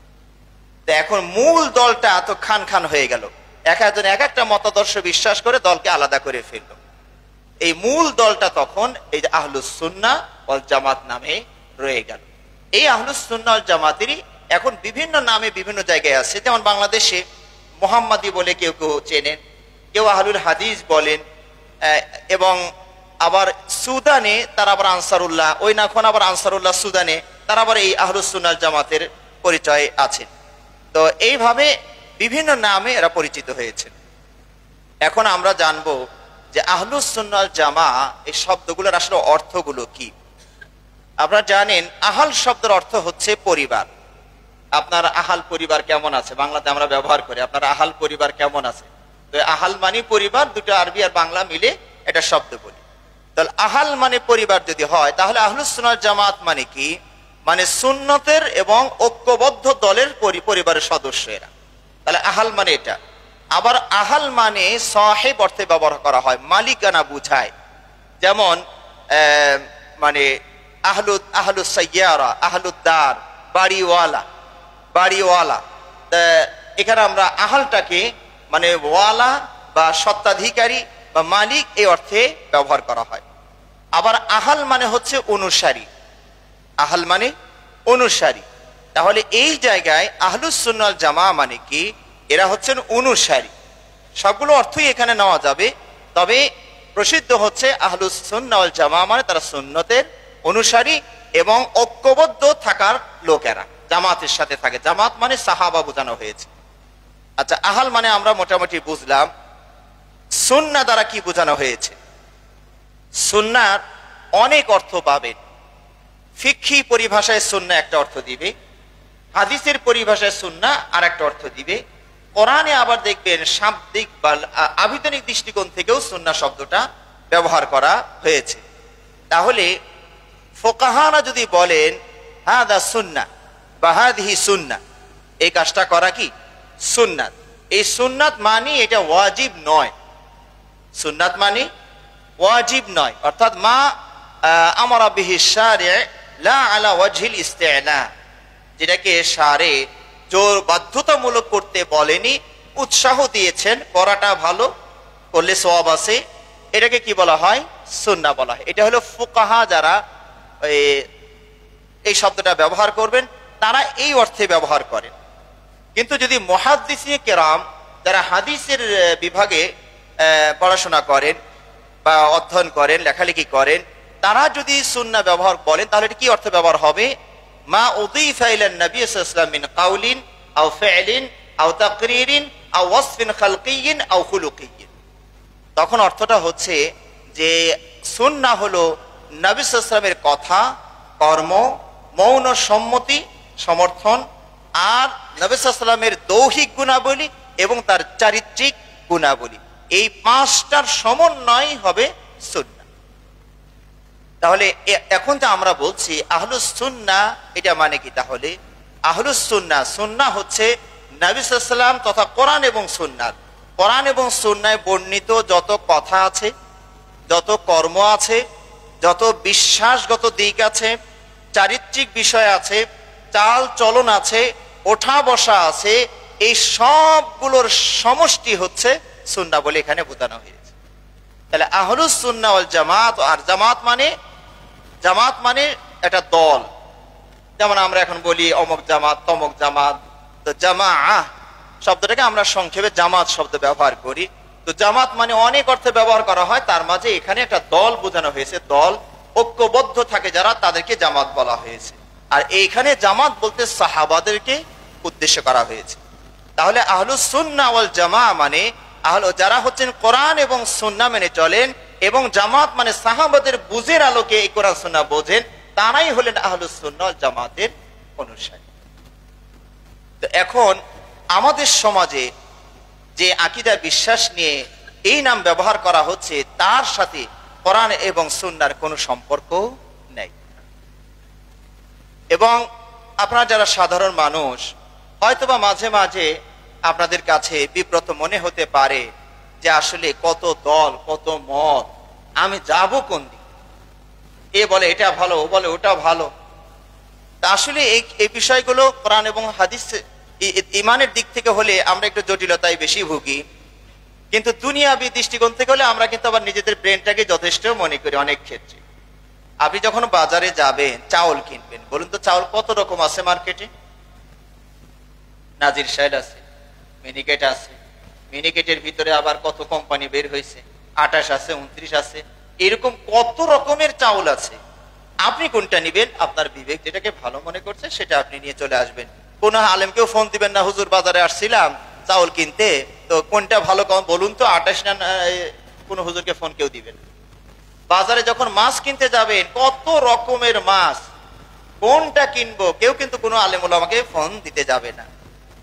তো এখন মূল দলটা তো খান খান হয়ে গেল, এক একজন এক একটা মতাদর্শ বিশ্বাস করে দলকে আলাদা করে ফেলল। এই মূল দলটা তখন এই যে আহলুস সুন্নাহ ওয়াল জামাত নামে রয়ে গেল। এই আহলুস সুন্নাহ ওয়াল জামাতেরই এখন বিভিন্ন নামে বিভিন্ন জায়গায় আছে। যেমন বাংলাদেশে মোহাম্মদী বলে কেউ কেউ চেনেন, কেউ আহলুল হাদিস বলেন, এবং আবার সুদানে তারা আবার আনসারুল্লাহ, ওই নাখন আবার আনসারুল্লাহ সুদানে তারা আবার এই আহলুস সুন্নাহ ওয়াল জামাতের পরিচয় আছেন। তো এইভাবে বিভিন্ন নামে এরা পরিচিত হয়েছে। এখন আমরা জানবো যে আহলুস সুন্নাহ ওয়াল জামা এই শব্দগুলোর আসলে অর্থগুলো কি। আপনারা জানেন আহাল শব্দের অর্থ হচ্ছে পরিবার। আপনার আহাল পরিবার কেমন আছে, বাংলাতে আমরা ব্যবহার করি, আপনার আহাল পরিবার কেমন আছে। তো আহাল মানে পরিবার, দুটো আরবি আর বাংলা মিলে এটা শব্দ বলি। তাহলে আহাল মানে পরিবার যদি হয়, তাহলে আহলুস সুন্নাহ ওয়াল জামাত মানে কি, মানে সুন্নতের এবং ঐক্যবদ্ধ দলের পরিবারের সদস্য এরা। তাহলে আহাল মানে এটা। আবার আহাল মানে সাহেব অর্থে ব্যবহার করা হয়, মালিকানা বুঝায়। যেমন মানে আহলুস সাইয়ারা, আহলুদ্দার, বাড়িওয়ালা। এখানে আমরা আহালটাকে মানে ওয়ালা বা সত্ত্বাধিকারী বা মালিক এই অর্থে ব্যবহার করা হয়। আবার আহাল মানে হচ্ছে অনুসারী, আহাল মানে অনুসারী। তাহলে এই জায়গায় আহলুস সুন্নাহ ওয়াল জামা মানে কি, এরা হচ্ছেন অনুসারী। সবগুলো অর্থই এখানে নেওয়া যাবে, তবে প্রসিদ্ধ হচ্ছে আহলুস সুন্নাহ ওয়াল জামা মানে তারা সুন্নতের অনুসারী এবং ঐক্যবদ্ধ থাকার লোকেরা, জামাতের সাথে থাকে। জামাত মানে সাহাবা বোঝানো হয়েছে। আচ্ছা, আহাল মানে আমরা মোটামুটি বুঝলাম। সুন্নাহ দ্বারা কি বোঝানো হয়েছে? সুন্নাহর অনেক অর্থ পাবেন। ফিকহি পরিভাষায় সুন্নাহ একটা অর্থ দিবে, হাদিসের পরিভাষায় সুন্নাহ আর একটা অর্থ দিবে, কোরআনে আবার দেখবেন শাব্দিক বা আবিধানিক দৃষ্টিকোণ থেকেও সুন্নাহ শব্দটা ব্যবহার করা হয়েছে। তাহলে ফোকাহারা যদি বলেন হাদা সুন্নাহ বা হাদিহি সুন্নাহ, এই কাজটা করা কি সুন্নাত। এই সুন্নাত মানে এটা ওয়াজিব নয়, সুন্নাত মানে ওয়াজিব নয়, অর্থাৎ মা আমারা বিহি শারি' লা আলা ওয়াজহিল ইস্তি'লা, যেটাকে শারে জোর বাধ্যতামূলক করতে বলেনি, উৎসাহ দিয়েছেন, করাটা ভালো, করলে সওয়াব আছে, এটাকে কি বলা হয়? সুন্নাহ বলা হয়। এটা হলো ফুকাহা যারা এই শব্দটা ব্যবহার করবেন তারা এই অর্থে ব্যবহার করেন। কিন্তু যদি মুহাদ্দিসিনে কেরাম যারা হাদিসের বিভাগে পড়াশোনা করেন বা অধ্যয়ন করেন, লেখালেখি করেন, তারা যদি সুন্নাহ ব্যবহার বলেন তাহলে এটা কি অর্থে ব্যবহার হবে? মা উযীফা ইলান নবী সাল্লাল্লাহু আলাইহি ওয়াসাল্লাম মিন কাউলিন আও ফি'লিন আও তাকরীরিন আও ওয়াসফিন খালকিয়্যিন আও খুলুকিয়্যিন। তখন অর্থটা হচ্ছে যে সুন্নাহ হলো নবী সাল্লাল্লাহু আলাইহি ওয়াসাল্লামের কথা, কর্ম, মৌন সম্মতি, সমর্থন, আর নবী সাল্লাল্লাহু আলাইহি ওয়াসাল্লামের দৌহিক গুণাবলী এবং তার চারিত্রিক গুণাবলী, এই পাঁচটার সমন্বয় হবে সুন্নাহ। তাহলে এখন যে আমরা বলছি আহলুস সুন্নাহ, এটা মানে কি? তাহলে আহলুস সুন্নাহ, সুন্নাহ হচ্ছে নবী সাল্লাল্লাহু আলাইহি ওয়াসাল্লাম তথা কোরআন এবং সুন্নাহ, কোরআন এবং সুন্নাহে বর্ণিত যত কথা আছে, যত কর্ম আছে, যত বিশ্বাসগত দিক আছে, চারিত্রিক বিষয় আছে, চাল চলন আছে, ওঠা বসা আছে, এই সবগুলোর সমষ্টি হচ্ছে সুন্নাহ বলে এখানে বোঝানো হয়েছে। তাহলে আহলুস সুন্নাহ ওয়াল জামাত, আর জামাত মানে একটা দল। যেমন আমরা এখন বলি অমুক জামাত, তমুক জামাত, তো জামাআহ শব্দটাকে আমরা সংক্ষেপে জামাত শব্দ ব্যবহার করি। তো জামাত মানে অনেক অর্থে ব্যবহার করা হয়, তার মাঝে এখানে একটা দল বোঝানো হয়েছে। দল ঐক্যবদ্ধ থাকে যারা, তাদেরকে জামাত বলা হয়েছে। আর এইখানে জামাত বলতে সাহাবাদেরকে উদ্দেশ্য করা হয়েছে। তাহলে আহলুস সুন্নাহ ওয়াল জামা মানে যারা হচ্ছেন কোরআন এবং সুন্নাহ মেনে চলেন, এবং জামাত মানে সাহাবাদের বুঝের আলোকে এই কোরআন সুন্নাহ বোঝেন, তারাই হলেন আহলুস সুন্নাহ ওয়াল জামাতের অনুসারী। তো এখন আমাদের সমাজে যে আকীদা বিশ্বাস নিয়ে এই নাম ব্যবহার করা হচ্ছে, তার সাথে কোরআন এবং সুন্নাহর কোনো সম্পর্ক নেই। এবং আপনারা যারা সাধারণ মানুষ, হয়তোবা মাঝে মাঝে আপনাদের কাছে বিব্রত মনে হতে পারে যে আসলে কত দল, কত মত, আমি যাব কোন দিকে? এ বলে এটা ভালো, ও বলে ওটা ভালো, তা আসলে এই বিষয়গুলো কোরআন এবং হাদিস ইমানের দিক থেকে হলে আমরা একটু জটিলতায় বেশি ভুগি, কিন্তু দুনিয়াবি দৃষ্টিকোণ থেকে হলে আমরা কিন্তু আবার নিজেদের ব্রেনটাকে যথেষ্ট মনে করি। অনেক ক্ষেত্রে আপনি যখন বাজারে যাবেন চাউল কিনবেন, বলুন তো চাউল কত রকম আছে মার্কেটে? নাজির সাহেব আছে, মিনিকেট আছে, মিনিকেটের ভিতরে আবার কত কোম্পানি বের হয়েছে, 28 আছে, 29 আছে, এরকম কত রকমের চাউল আছে। আপনি কোনটা নিবেন? আপনার বিবেক যেটাকে ভালো মনে করছে সেটা আপনি নিয়ে চলে আসবেন। কোন আলেমকেও ফোন দিবেন না, হুজুর বাজারে আসছিলাম চাউল কিনতে, তো কোনটা ভালো কম বলুন তো, 28 না? কোন হুজুরকে ফোন কেউ দিবেন। বাজারে যখন মাছ কিনতে যাবেন, কত রকমের মাছ, কোনটা কিনবো কেউ কিন্তু কোনো আলেম ওলামাকে ফোন দিতে যাবে না।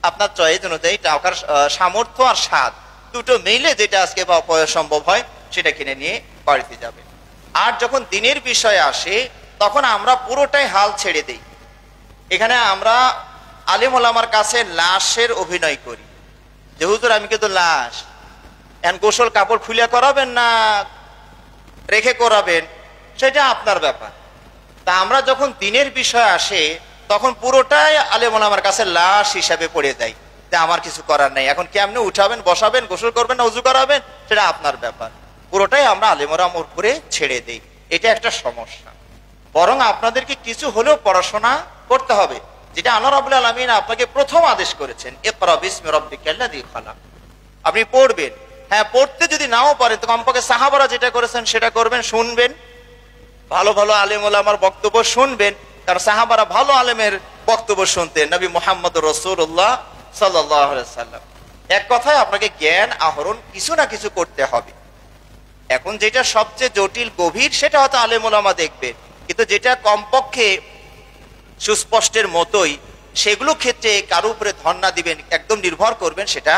আপনার চয়েস অনুযায়ী টাকার সামর্থ্য আর স্বাদ দুটো মিলে যেটা আজকে পাওয়া সম্ভব হয় সেটা কিনে নিয়ে বাড়িতে যাবে। আর যখন দিনের বিষয়ে আসে তখন আমরা পুরোটাই হাল ছেড়ে দেই। এখানে আমরা আলেম ওলামার কাছে লাশের অভিনয় করি যে হুজুর আমি কিন্তু লাশ, এখন গোসল কাপড় খুলে করাবেন না রেখে করাবেন সেটা আপনার ব্যাপার। তা আমরা যখন দিনের বিষয় আসে তখন পুরোটাই আলেম ওলামার কাছে লাশ হিসাবে পড়ে যায় যে আমার কিছু করার নাই, এখন কেমনে উঠাবেন, বসাবেন, গোসল করবেন না উজু করাবেন সেটা আপনার ব্যাপার। পুরোটাই আমরা আলেম ওলামার উপরে ছেড়ে দেই। এটা একটা সমস্যা। বরং আপনাদেরকে কিছু হলেও পড়াশোনা করতে হবে, যেটা আল্লাহ রাব্বুল আলামিন আপনাকে প্রথম আদেশ করেছেন, ইকরা বিসমি রাব্বিকাল্লাযী খালাক। আপনি পড়বেন। হ্যাঁ, পড়তে যদি নাও পারেন তো কমপক্ষে সাহাবারা যেটা করেছেন সেটা করবেন, শুনবেন, ভালো ভালো আলেম ওলামার বক্তব্য শুনবেন, কারণ সাহাবারা ভালো আলেমের বক্তব্য শুনতেন। নবী মুহাম্মদ রাসূলুল্লাহ সাল্লাল্লাহু আলাইহি সাল্লাম। এক কথায় আপনাকে জ্ঞান আহরণ কিছু না কিছু করতে হবে। এখন যেটা সবচেয়ে জটিল গভীর সেটা হয়তো আলেম ওলামা দেখবেন, কিন্তু যেটা কমপক্ষে সুস্পষ্টের মতোই সেগুলো ক্ষেত্রে কারো উপরে ধর্ণা দিবেন, একদম নির্ভর করবেন, সেটা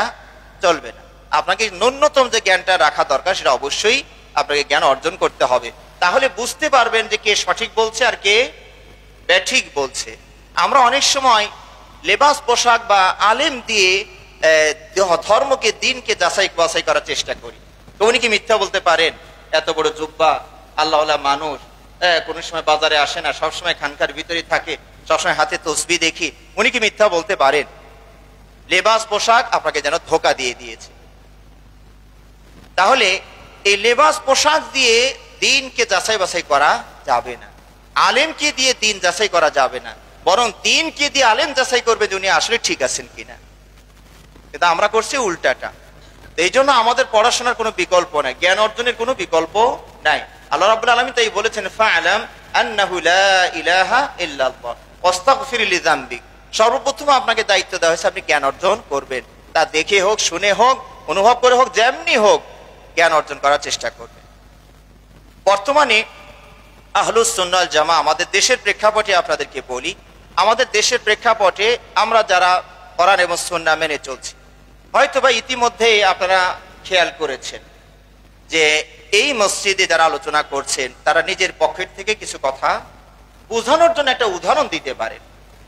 চলবে না। আপনাকে ন্যূনতম যে জ্ঞানটা রাখা দরকার সেটা অবশ্যই আপনাকে জ্ঞান অর্জন করতে হবে। তাহলে বুঝতে পারবেন যে কে সঠিক বলছে আর কে ব্যাঠিক বলছে। আমরা অনেক সময় লেবাস পোশাক বা আলেম দিয়ে ধর্মকে দিনকে যাচাই বাছাই করার চেষ্টা করি। তো উনি কি মিথ্যা বলতে পারেন? এত বড় জুব্বা আল্লাহওয়ালা মানুষ, কোনো সময় বাজারে আসে না, সবসময় খানকার ভিতরে থাকে, সবসময় হাতে তসবিহ দেখি, উনি কি মিথ্যা বলতে পারেন? লেবাস পোশাক আপনাকে যেন ধোঁকা দিয়ে দিয়েছে। তাহলে এই লেবাস পোশাক দিয়ে দিনকে যাচাই বাছাই করা যাবে না, আলেমকে দিয়ে দিন যাচাই করা যাবে না, বরং দিনকে দিয়ে আলেম যাচাই করবে যে উনি আসলে ঠিক আছেন কিনা। কিন্তু আমরা করছি উল্টাটা। এই জন্য আমাদের পড়াশোনার কোনো বিকল্প নাই, জ্ঞান অর্জনের কোনো বিকল্প নাই। আল্লাহ রাব্বুল আলামিন তাই বলেছেন, ফা'লাম আন্নাহু লা ইলাহা ইল্লাল্লাহ ওয়াস্তাগফির লিযামবিক। সর্বপ্রথম আপনাকে দায়িত্ব দেওয়া হয়েছে আপনি জ্ঞান অর্জন করবেন। তা দেখে হোক, শুনে হোক, অনুভব করে হোক, যেমনি হোক জ্ঞান অর্জন করার চেষ্টা করবেন। বর্তমানে আহলুস সুন্নাহ ওয়াল জামাআহ আমাদের দেশের প্রেক্ষাপটে আপনাদেরকে বলি, আমাদের দেশের প্রেক্ষাপটে আমরা যারা কোরআন এবং সুন্নাহ মেনে চলছি, হয়তোবা ইতিমধ্যেই আপনারা খেয়াল করেছেন যে এই মসজিদে যারা আলোচনা করছেন তারা নিজের পকেট থেকে কিছু কথা বোঝানোর জন্য একটা উদাহরণ দিতে পারেন,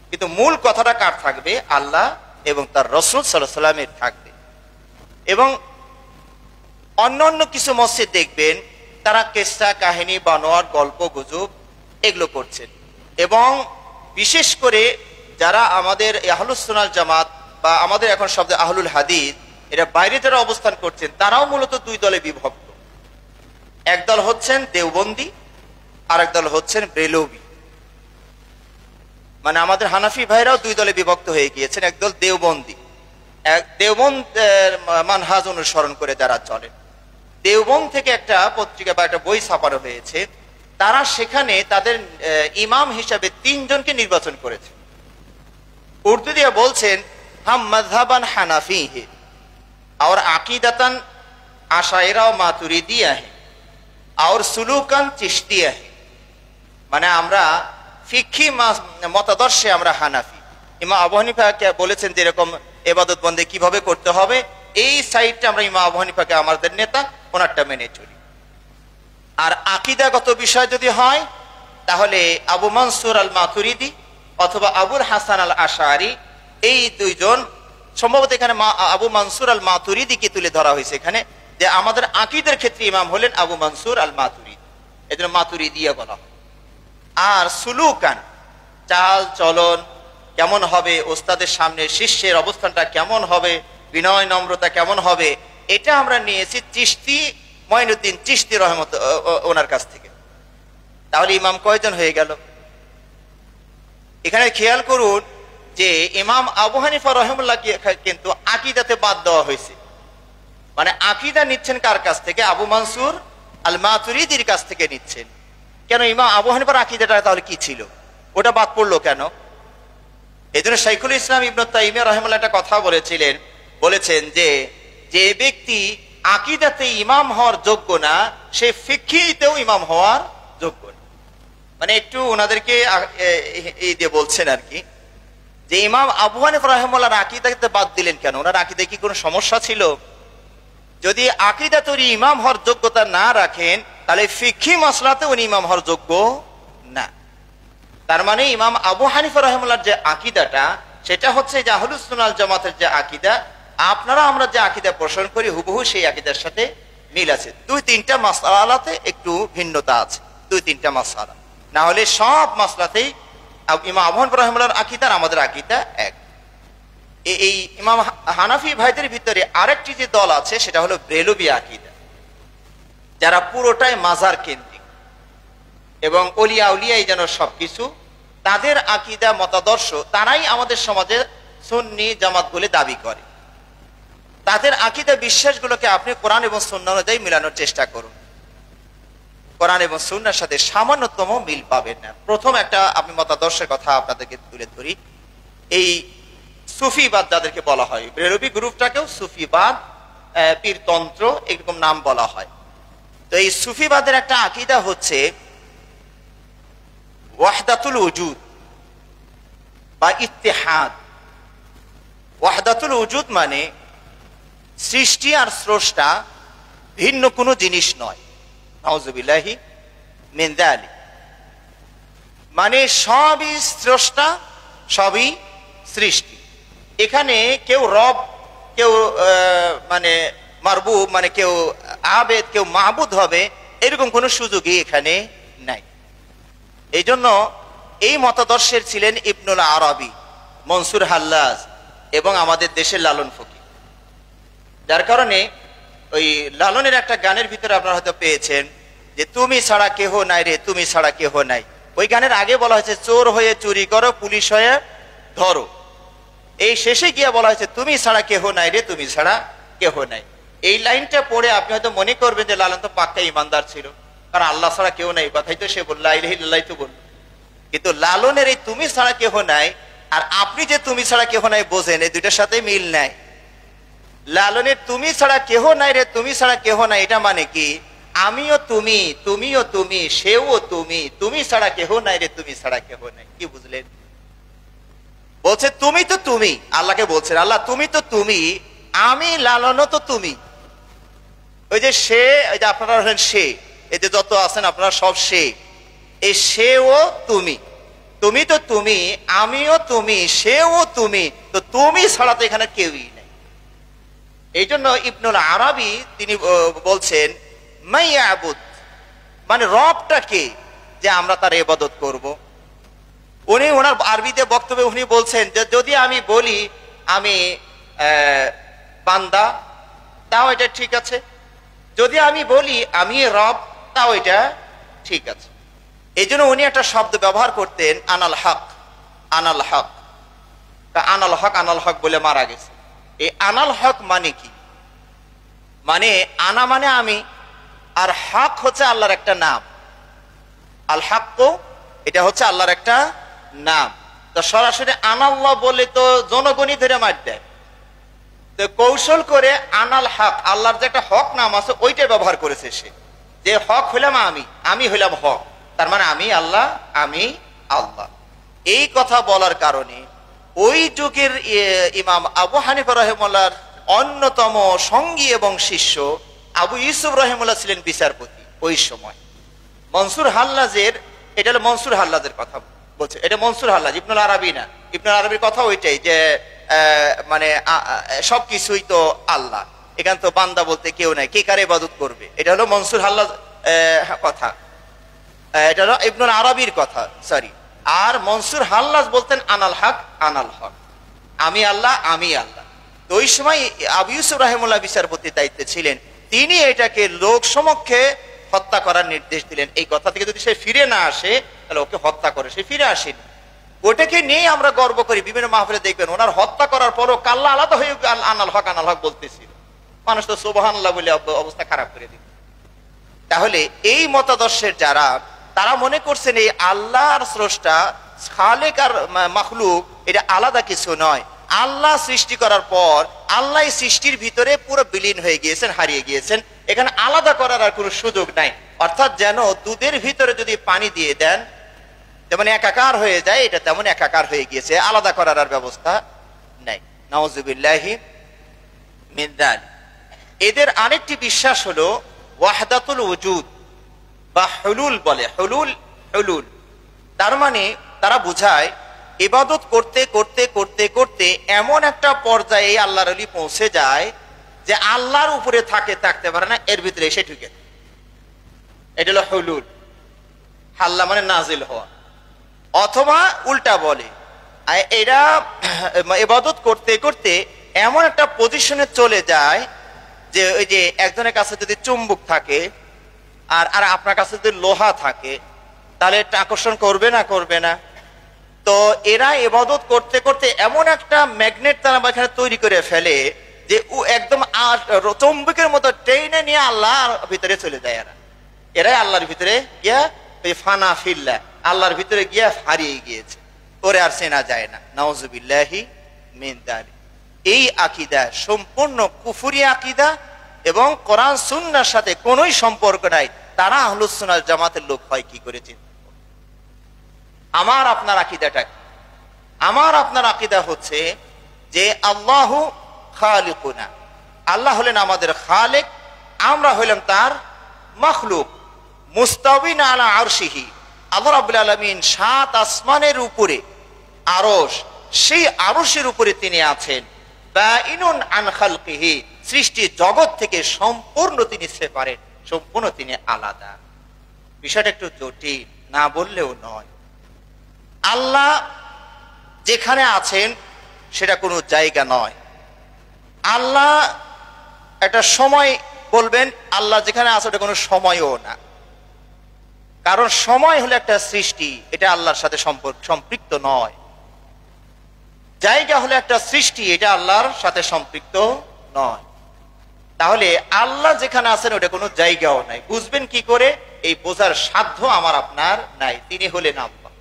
কিন্তু মূল কথাটা কার থাকবে? আল্লাহ এবং তার রাসূল সাল্লাল্লাহু আলাইহি ওয়াসাল্লামের থাকবে। এবং অন্যান্য কিছু মসজিদ দেখবেন তারা কিসসা কাহিনী, বানোয়াট, গল্প গুজব এগুলো করছেন। এবং বিশেষ করে যারা আমাদের আহলুস সুন্নাহ ওয়াল জামাত বা আমাদের এখন শব্দ আহলুল হাদিস, এরা বাইরে যারা অবস্থান করছেন তারাও মূলত দুই দলে বিভক্ত। একদল হচ্ছেন দেওবন্দি, আর একদল হচ্ছেন বেলবি। মানে আমাদের হানাফি ভাইরাও দুই দলে বিভক্ত হয়ে গিয়েছেন। একদল দেওবন্দি, দেওবন্দের মানহাজ অনুসরণ করে যারা চলেন। দেওবন্দ থেকে একটা পত্রিকা বা একটা বই ছাপানো হয়েছে, তারা সেখানে তাদের ইমাম হিসাবে 3 জনকে নির্বাচন করেছে। উর্দু দিয়ে বলছেন, হাম মাযহাবান হানাফি হে और আকিদাতান আশাইরা ও মাতুরিদিয়া হে और সুলুকান চিশতিয়া হে। মানে আমরা ফিকহি মতাদর্শে আমরা হানাফি। ইমাম আবু হানিফা বলেছেন যে এরকম ইবাদত বন্দী কিভাবে করতে হবে, এই সাইডটা আমরা ইমাম আবু হানিফাকে আমাদের নেতা ওনারটা মেনে চলি। আর আকিদাগত বিষয় যদি হয় তাহলে আবু মনসুর আল মাতুরিদি অথবা আবুল হাসান আল আশআরি, এই দুইজন সম্ভবত এখানে আবু মনসুর আল মাতুরিদিকে তুলে ধরা হয়েছে এখানে, যে আমাদের আকীদার ক্ষেত্রে ইমাম হলেন আবু মনসুর আল মাতুরিদি, এজন্য মাতুরিদিয়া বলা হয়। আর সুলুকান, চাল চলন কেমন হবে, ওস্তাদের সামনে শিষ্যের অবস্থানটা কেমন হবে, বিনয় নম্রতা কেমন হবে, এটা আমরা নিয়েছি চিশতি মঈনুদ্দিন চিশতি রহমত ওনার কাছ থেকে। তাহলে ইমাম কয়জন হয়ে গেল? এখানে খেয়াল করুন যে ইমাম আবু হানিফা রহমুল্লাহ কিন্তু আকীদাতে বাদ দেওয়া হয়েছে। মানে আকীদা নিচ্ছেন কার কাছ থেকে? আবু মানসুর আল মাতুরিদির কাছ থেকে নিচ্ছেন। কেন? ইমাম আবু হানিফার আকীদাটা তাহলে কি ছিল, ওটা বাদ পড়লো কেন? এই জন্য শাইখুল ইসলাম ইবনে তাইমিয়া রাহিমাহুল্লাহ একটা কথা বলেছেন যে যে ব্যক্তি আকীদাতে ইমাম হওয়ার যোগ্য না, সে ফিকহিতেও ইমাম হওয়ার যোগ্য না। মানে একটু ওনাদেরকে এই দিয়ে বলছেন আর কি, যে ইমাম আবু হানিফা রাহিমাহুল্লাহর আকীদাতে বাদ দিলেন কেন? ওনার আকীদায় কি কোনো সমস্যা ছিল? যদি আকীদা তৈরি ইমাম হওয়ার যোগ্যতা না রাখেন, তাহলে ফিকহি মাসলাতে উনি ইমাম হওয়ার যোগ্য না। তার মানে ইমাম আবু হানিফা রাহিমাহুল্লাহর যে আকীদাটা, সেটা হচ্ছে যে আহলুস সুন্নাহ ওয়াল জামাতের যে আকীদা, আপনারা আমরা যে আকীদা পোষণ করি হুবহু সেই আকীদার সাথে মিল আছে। 2-3টা মাসআলাতে একটু ভিন্নতা আছে, 2-3টা মাসআলা, না হলে সব মাসলাতেই ইমাম আবু হানিফা রাহিমাহুল্লাহর আকীদা আর আমাদের আকীদা এক। এই ইমাম হানাফি ভাইদের ভিতরে আরেকটি যে দল আছে সেটা হলো বেরলভী আকীদা, যারা পুরোটাই মাজার কেন্দ্রিক এবং অলিয়া উলিয়াই যেন সবকিছু, তাদের আকীদা মতাদর্শ, তারাই আমাদের সমাজে সুন্নি জামাত বলে দাবি করে। তাদের আকীদা বিশ্বাসগুলোকে আপনি কোরআন এবং সুন্নাহ অনুযায়ী মিলানোর চেষ্টা করুন, কোরআন এবং সুন্নাহর সাথে সামান্যতম মিল পাবেন না। প্রথম একটা আমি মতাদর্শের কথা আপনাদেরকে তুলে ধরি। এই সুফিবাদ যাদেরকে বলা হয়, বেরলভী গ্রুপটাকেও সুফিবাদ, পীরতন্ত্র এরকম নাম বলা হয়। তো এই সুফিবাদের একটা আকীদা হচ্ছে ওয়াহদাতুল উজুদ বা ইত্তেহাদ। ওয়াহদাতুল উজুদ মানে সৃষ্টি আর স্রষ্টা ভিন্ন কোনো জিনিস নয়, নাউযুবিল্লাহি মিন যালিক। মানে সবই স্রষ্টা, সবই সৃষ্টি। এখানে কেউ রব, কেউ মানে মারবুব, মানে কেউ আবেদ, কেউ মাহবুদ হবে, এরকম কোনো সুযোগই এখানে নাই। এই জন্য এই মতাদর্শের ছিলেন ইবনুল আরাবী, মনসুর হাল্লাজ এবং আমাদের দেশের লালন ফকির। যার কারণে ওই লালনের একটা গানের ভিতরে আপনারা হয়তো পেয়েছেন যে তুমি ছাড়া কেহ নাই রে, তুমি ছাড়া কেহ নাই। ওই গানের আগে বলা হয়েছে চোর হয়ে চুরি করো, পুলিশ হয়ে ধরো। এই শেষে গিয়ে বলা হয়েছে তুমি ছাড়া কেহ নাই রে, তুমি ছাড়া কেহ নাই। এই লাইনটা পড়ে আপনি হয়তো মনে করবেন যে লালন তো পাক্কা ইমানদার ছিল, কারণ আল্লাহ ছাড়া কেউ নাই কথাই তো সে বলল, লা ইলাহা ইল্লাল্লাহ তো বলল। কিন্তু লালনের এই তুমি ছাড়া কেহ নাই আর আপনি যে তুমি ছাড়া কেহ নাই বোঝেন, এই দুইটার সাথে মিল নাই। লালনের তুমি ছাড়া কেহ নাই রে, তুমি ছাড়া কেহ নাই, এটা মানে কি আমিও তুমি, তুমিও তুমি, সেও তুমি, তুমি ছাড়া কেহ নাই রে, তুমি ছাড়া কেহ নাই। কি বুঝলেন? বলছে তুমি তো তুমি, আল্লাহকে বলছেন আল্লাহ তুমি তো তুমি, আমি লালনও তো তুমি। ওই যে সে, ওই যে আপনারা হলেন সে, এই যে যত আছেন আপনারা সব সে, এই সেও তুমি, তুমি তো তুমি, আমিও তুমি, সেও তুমি, তো তুমি ছাড়া তো এখানে কেউই নেই। এই জন্য ইবনুল আরাবী তিনি বলছেন মাইয়াবুদ মানে রবটা কে, যে আমরা তার ইবাদত করব। উনি ওনার আরবিতে বক্তব্যে উনি বলছেন যে যদি আমি বলি আমি বান্দা, তাও এটা ঠিক আছে, যদি আমি বলি আমি রব, তাও এটা ঠিক আছে। এই জন্য উনি একটা শব্দ ব্যবহার করতেন আনাল হক, আনাল হক, আনাল হক, আনাল হক বলে মারা গেছে। এই আনাল হক মানে কি? মানে আনা মানে আমি, আর হক হচ্ছে আল্লাহর একটা নাম। আল হক এটা হচ্ছে আল্লাহর একটা নাম। তো সরাসরি আনাল্লাহ বলে তো জনগণই ধরে মার দেয়, তো কৌশল করে আনাল হক, আল্লাহর যে একটা হক নাম আছে ওইটা ব্যবহার করেছে সে, যে হক হইলাম আমি, আমি হইলাম হক, তার মানে আমি আল্লাহ, আমি আল্লাহ। এই কথা বলার কারণে ওই যুগের ইমাম আবু হানিফা রাহিমাহুল্লাহর অন্যতম সঙ্গী এবং শিষ্য আবু ইউসুফ রাহিমাহুল্লাহ ছিলেন বিচারপতি ওই সময়। মনসুর হাল্লাজের, এটা হলো মনসুর হাল্লাজের কথা বলছে, এটা মনসুর হাল্লাজ, ইবনুল আরাবী না। ইবনুল আরাবীর কথা ওইটাই যে মানে সবকিছুই তো আল্লাহ, এখানে তো বান্দা বলতে কেউ নাই, কে কারে ইবাদত করবে, এটা হলো মনসুর হাল্লাজ কথা, এটা হলো ইবনুল আরাবীর কথা, সরি। আর মনসুর হাল্লাজ বলতেন আনাল হক আনাল হক, আমি আল্লাহ আমি আল্লাহ। তো ওই সময় আবু ইউসুফ রাহিমাহুল্লাহ বিচারপতির দায়িত্বে ছিলেন, তিনি এটাকে লোক সমক্ষে হত্যা করার নির্দেশ দিলেন। এই কথা থেকে যদি সে ফিরে না আসে তাহলে ওকে হত্যা করে, সে ফিরে আসেনি। ওটাকে নিয়ে আমরা গর্ব করি, বিভিন্ন মাহফিলে দেখবেন ওনার হত্যা করার পরও কাল্লা আলাদা হয়ে আনাল হক বলতেছিল, মানুষ তো সুবহানাল্লাহ বলে অবস্থা খারাপ করে দিল। তাহলে এই মতাদর্শের যারা, তারা মনে করছেন এই আল্লাহর স্রষ্টা খালেক আর মাখলুক এটা আলাদা কিছু নয়। আল্লাহ সৃষ্টি করার পর আল্লাহ সৃষ্টির ভিতরে পুরো বিলীন হয়ে গিয়েছেন, হারিয়ে গিয়েছেন, এখানে আলাদা করার আর কোনো সুযোগ নাই। অর্থাৎ যেন দুধের ভিতরে যদি পানি দিয়ে দেন যেমন একাকার হয়ে যায়, এটা তেমন একাকার হয়ে গিয়েছে, আলাদা করার আর ব্যবস্থা নাই। নাউযুবিল্লাহি মিন যালিক। এদের আরেকটি বিশ্বাস হলো ওয়াহদাতুল ওজুদ বা হুলুল বলে, হুলুল। তার মানে তারা বুঝায় ইবাদত করতে করতে করতে করতে এমন একটা পর্যায়ে আল্লাহর ওলি পৌঁছে যায় যে আল্লাহর উপরে থাকতে পারে না, এর ভিতরে এসে ঢুকে। এটা হলো হুলুল। হাল্লা মানে নাজিল হওয়া। অথবা উল্টা বলে, এরা ইবাদত করতে করতে এমন একটা পজিশনে চলে যায় যে ওই যে একজনের কাছে যদি চুম্বক থাকে আর আপনার কাছে যদি লোহা থাকে তাহলে এটা আকর্ষণ করবে না। তো এরা ইবাদত করতে করতে এমন একটা ম্যাগনেট তারা এখানে তৈরি করে ফেলে যে একদম চুম্বকের মতো টেনে নিয়ে আল্লাহর ভিতরে চলে যায়। এরাই আল্লাহর ভিতরে গিয়া ওই ফানা ফিল্লা, আল্লাহর ভিতরে গিয়া হারিয়ে গিয়েছে, ওরে আর চেনা যায় না। নাউযুবিল্লাহি মিন যালিক। এই আকীদা সম্পূর্ণ কুফরি আকীদা এবং কোরআন সুন্নাহর সাথে কোনোই সম্পর্ক নাই। তারা আহলুস সুন্নাহ ওয়াল জামাতের লোক হয় কি করে চিন্তা? আমার আপনার আকীদাটা কি? আমার আপনার আকীদা হচ্ছে যে আল্লাহু খালিকুনা, আল্লাহ হলেন আমাদের খালেক, আমরা হইলাম তার মাখলুক। মুস্তাওয়িন আলা আরশিহি, আল্লাহ রাব্বুল আলামিন সাত আসমানের উপরে আরশ, সেই আরশের উপরে তিনি আছেন। বাইনুন আন খালকিহি, সৃষ্টি জগৎ থেকে সম্পূর্ণ তিনি সেপারেট, সম্পূর্ণ তিনি আলাদা। বিষয়টা একটু জটিল, না বললেও নয়। আল্লাহ যেখানে আছেন সেটা কোনো জায়গা নয়। আল্লাহ একটা সময় বলবেন, আল্লাহ যেখানে আছে ওটা কোনো সময়ও না, কারণ সময় হলো একটা সৃষ্টি, এটা আল্লাহর সাথে সম্পৃক্ত নয়। জায়গা হলো একটা সৃষ্টি, এটা আল্লাহর সাথে সম্পৃক্ত নয়। তাহলে আল্লাহ যেখানে আছেন ওটা কোনো জায়গাও নাই। বুঝবেন কি করে? এই বোঝার সাধ্য আমার আপনার নাই। তিনি হলেন আল্লাহ।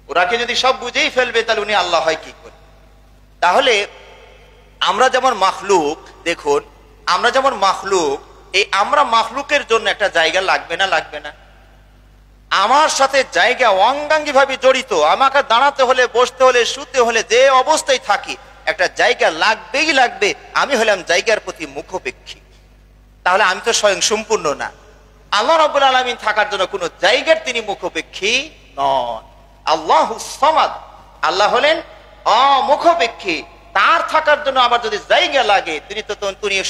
ওরাকে যদি সব বুঝেই ফেলবে তাহলে উনি আল্লাহ হয় কি করে? তাহলে আমরা যেমন মাখলুক, দেখুন আমরা যেমন মাখলুক, এই আমরা মাখলুকের জন্য একটা জায়গা লাগবে না? আমার সাথে জায়গা অঙ্গাঙ্গি ভাবে জড়িত। আমাকে দাঁড়াতে হলে, বসতে হলে, শুতে হলে, যে অবস্থায় থাকি একটা জায়গা লাগবে। আমি হলাম জায়গার প্রতি মুখাপেক্ষী। তাহলে আমি তো স্বয়ং সম্পূর্ণ না। আল্লাহ রাব্বুল আলামিন থাকার জন্য কোনো জায়গার তিনি মুখাপেক্ষী নন। আল্লাহুস সামাদ, আল্লাহ হলেন অমুখাপেক্ষী। তার থাকার জন্য আবার যদি জায়গা লাগে, তিনি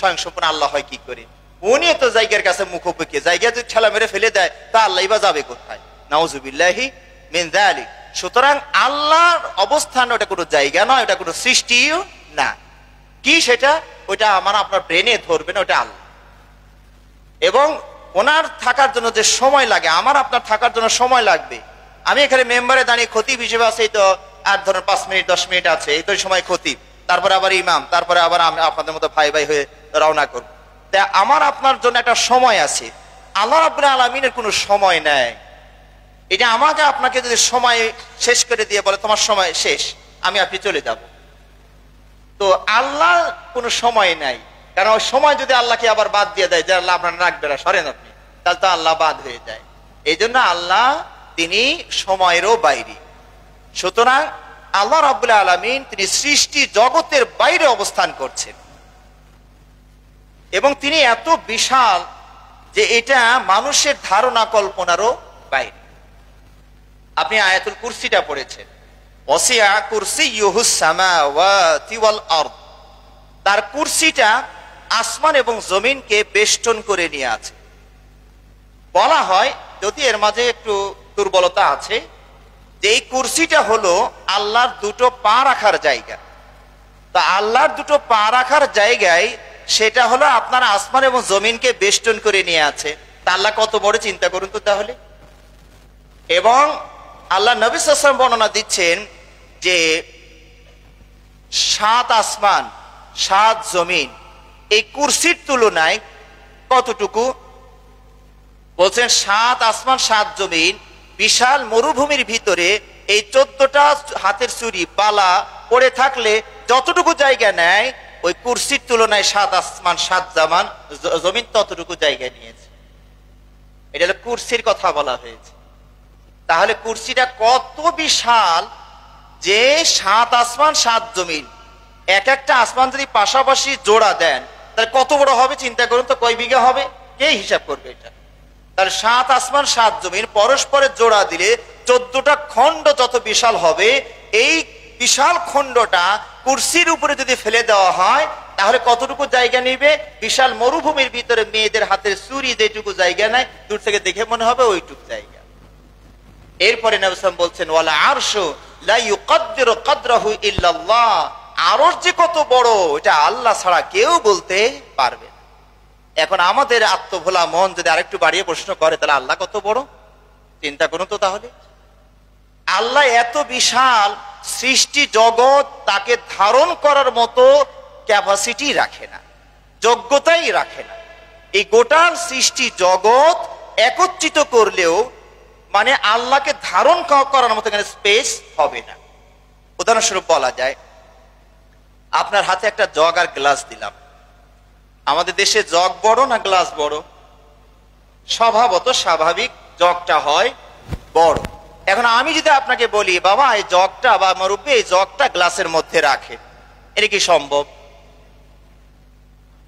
স্বয়ং সম্পূর্ণ আল্লাহ হয় কি করে? উনি তো জায়গার কাছে মুখাপেক্ষী। জায়গা যদি ঠেলা মেরে ফেলে দেয় তা আল্লাহ বা যাবে কোথায়? নাউযুবিল্লাহি মিন যালিক। সুতরাং আল্লাহর অবস্থান ওটা কোনো জায়গা নয়, ওটা কোনো সৃষ্টিও না। কি সেটা? ওটা আমার আপনার ব্রেনে ধরবে না, ওটা আল্লাহ। এবং ওনার থাকার জন্য যে সময় লাগে, আমার আপনার থাকার জন্য সময় লাগবে। আমি এখানে মেম্বারে দাঁড়িয়ে খতিব হিসেবে আছে, এই তো আর ধরেন 5 মিনিট 10 মিনিট আছে, এই তো সময় খতিব, তারপরে আবার ইমাম, তারপরে আবার আমি আপনাদের মতো ভাই হয়ে রওনা করব। তাই আমার আপনার জন্য একটা সময় আছে। আল্লাহ রাব্বুল আলামিনের কোনো সময় নেই। এটা আমাকে আপনাকে যদি সময় শেষ করে দিয়ে বলে তোমার সময় শেষ, আমি আপনি চলে যাব, তো আল্লাহ কোনো সময় নাই। কারণ ওই সময় যদি আল্লাহকে আবার বাদ দিয়ে দেয় যে আল্লাহ আপনার রাখবে না, সরেন আপনি, তাহলে তো আল্লাহ বাদ হয়ে যায়। এই জন্য আল্লাহ তিনি সময়েরও বাইরে। সুতরাং আল্লাহ রাব্বুল আলামিন তিনি সৃষ্টি জগতের বাইরে অবস্থান করছেন এবং তিনি এত বিশাল যে এটা মানুষের ধারণা কল্পনারও বাইরে। আপনি আয়াতুল কুরসিটা পড়েছেন, ওয়াসিআ কুরসিয়ুহুস সামাওয়াতি ওয়াল আরদ, তার কুরসিটা আসমান এবং জমিনকে বেষ্টন করে নিয়ে আছে। বলা হয়, যদি এর মাঝে একটু দুর্বলতা আছে, যে এই কুরসিটা হলো আল্লাহর দুটো পা রাখার জায়গা। তা আল্লাহর দুটো পা রাখার জায়গায় সেটা হলো আপনার আসমান এবং জমিনকে বেষ্টন করে নিয়ে আছে। তা আল্লাহ কত বড়, চিন্তা করুন তো তাহলে। এবং আল্লাহ নবী সাল্লাল্লাহু আলাইহি ওয়াসাল্লাম বর্ণনা দিচ্ছেন যে 7 আসমান 7 জমিন এই কুরসির তুলনায় কতটুকু? বলছেন 7 আসমান 7 জমিন বিশাল মরুভূমির ভিতরে এই 14টা হাতের চুরি পালা পড়ে থাকলে যতটুকু জায়গা নেয় ওই কুরসির তুলনায় 7 আসমান 7 জমিন ততটুকু জায়গা নিয়েছে। এটা হলো কুরসির কথা বলা হয়েছে। তাহলে কুরসিটা কত বিশাল যে 7 আসমান 7 জমিন, এক একটা আসমান যদি পাশাপাশি জোড়া দেন তাহলে কত বড় হবে চিন্তা করুন তো, কয় বিঘা হবে, কে হিসাব করবে এটা? তাহলে 7 আসমান 7 জমিন পরস্পরের জোড়া দিলে 14টা খণ্ড যত বিশাল হবে, এই বিশাল খণ্ডটা কুরসির উপরে যদি ফেলে দেওয়া হয় তাহলে কতটুকু জায়গা নিবে? বিশাল মরুভূমির ভিতরে মেয়েদের হাতের চুরি যেটুকু জায়গা নেয়, দূর থেকে দেখে মনে হবে ওইটুকু জায়গা। এরপরে নবী সাল্লাল্লাহু আলাইহি ওয়াসাল্লাম বলছেন ওয়ালা আরশু লা ইউকাদ্দিরু কদরাহু ইল্লাল্লাহ, আরশ যে কত বড় এটা আল্লাহ ছাড়া কেউ বলতে পারবে না। এখন আমাদের আত্মভোলা মন যদি আরেকটু বাড়িয়ে প্রশ্ন করে তাহলে আল্লাহ কত বড়, চিন্তা করুন তো তাহলে। আল্লাহ এত বিশাল সৃষ্টি জগৎ, তাকে ধারণ করার মতো ক্যাপাসিটি রাখে না, যোগ্যতাই রাখে না। এই গোটা সৃষ্টি জগৎ একত্রিত করলেও মানে আল্লাহকে ধারণ করার মতো এখানে স্পেস হবে না। উদাহরণস্বরূপ বলা যায়, আপনার হাতে একটা জগ আর গ্লাস দিলাম। আমাদের দেশে জগ বড় না গ্লাস বড়? স্বভাবত স্বাভাবিক জগটা হয় বড়। এখন আমি যদি আপনাকে বলি বাবা এই জগটা বা মুরব্বি এই জগটা গ্লাসের মধ্যে রাখে, এটা কি সম্ভব?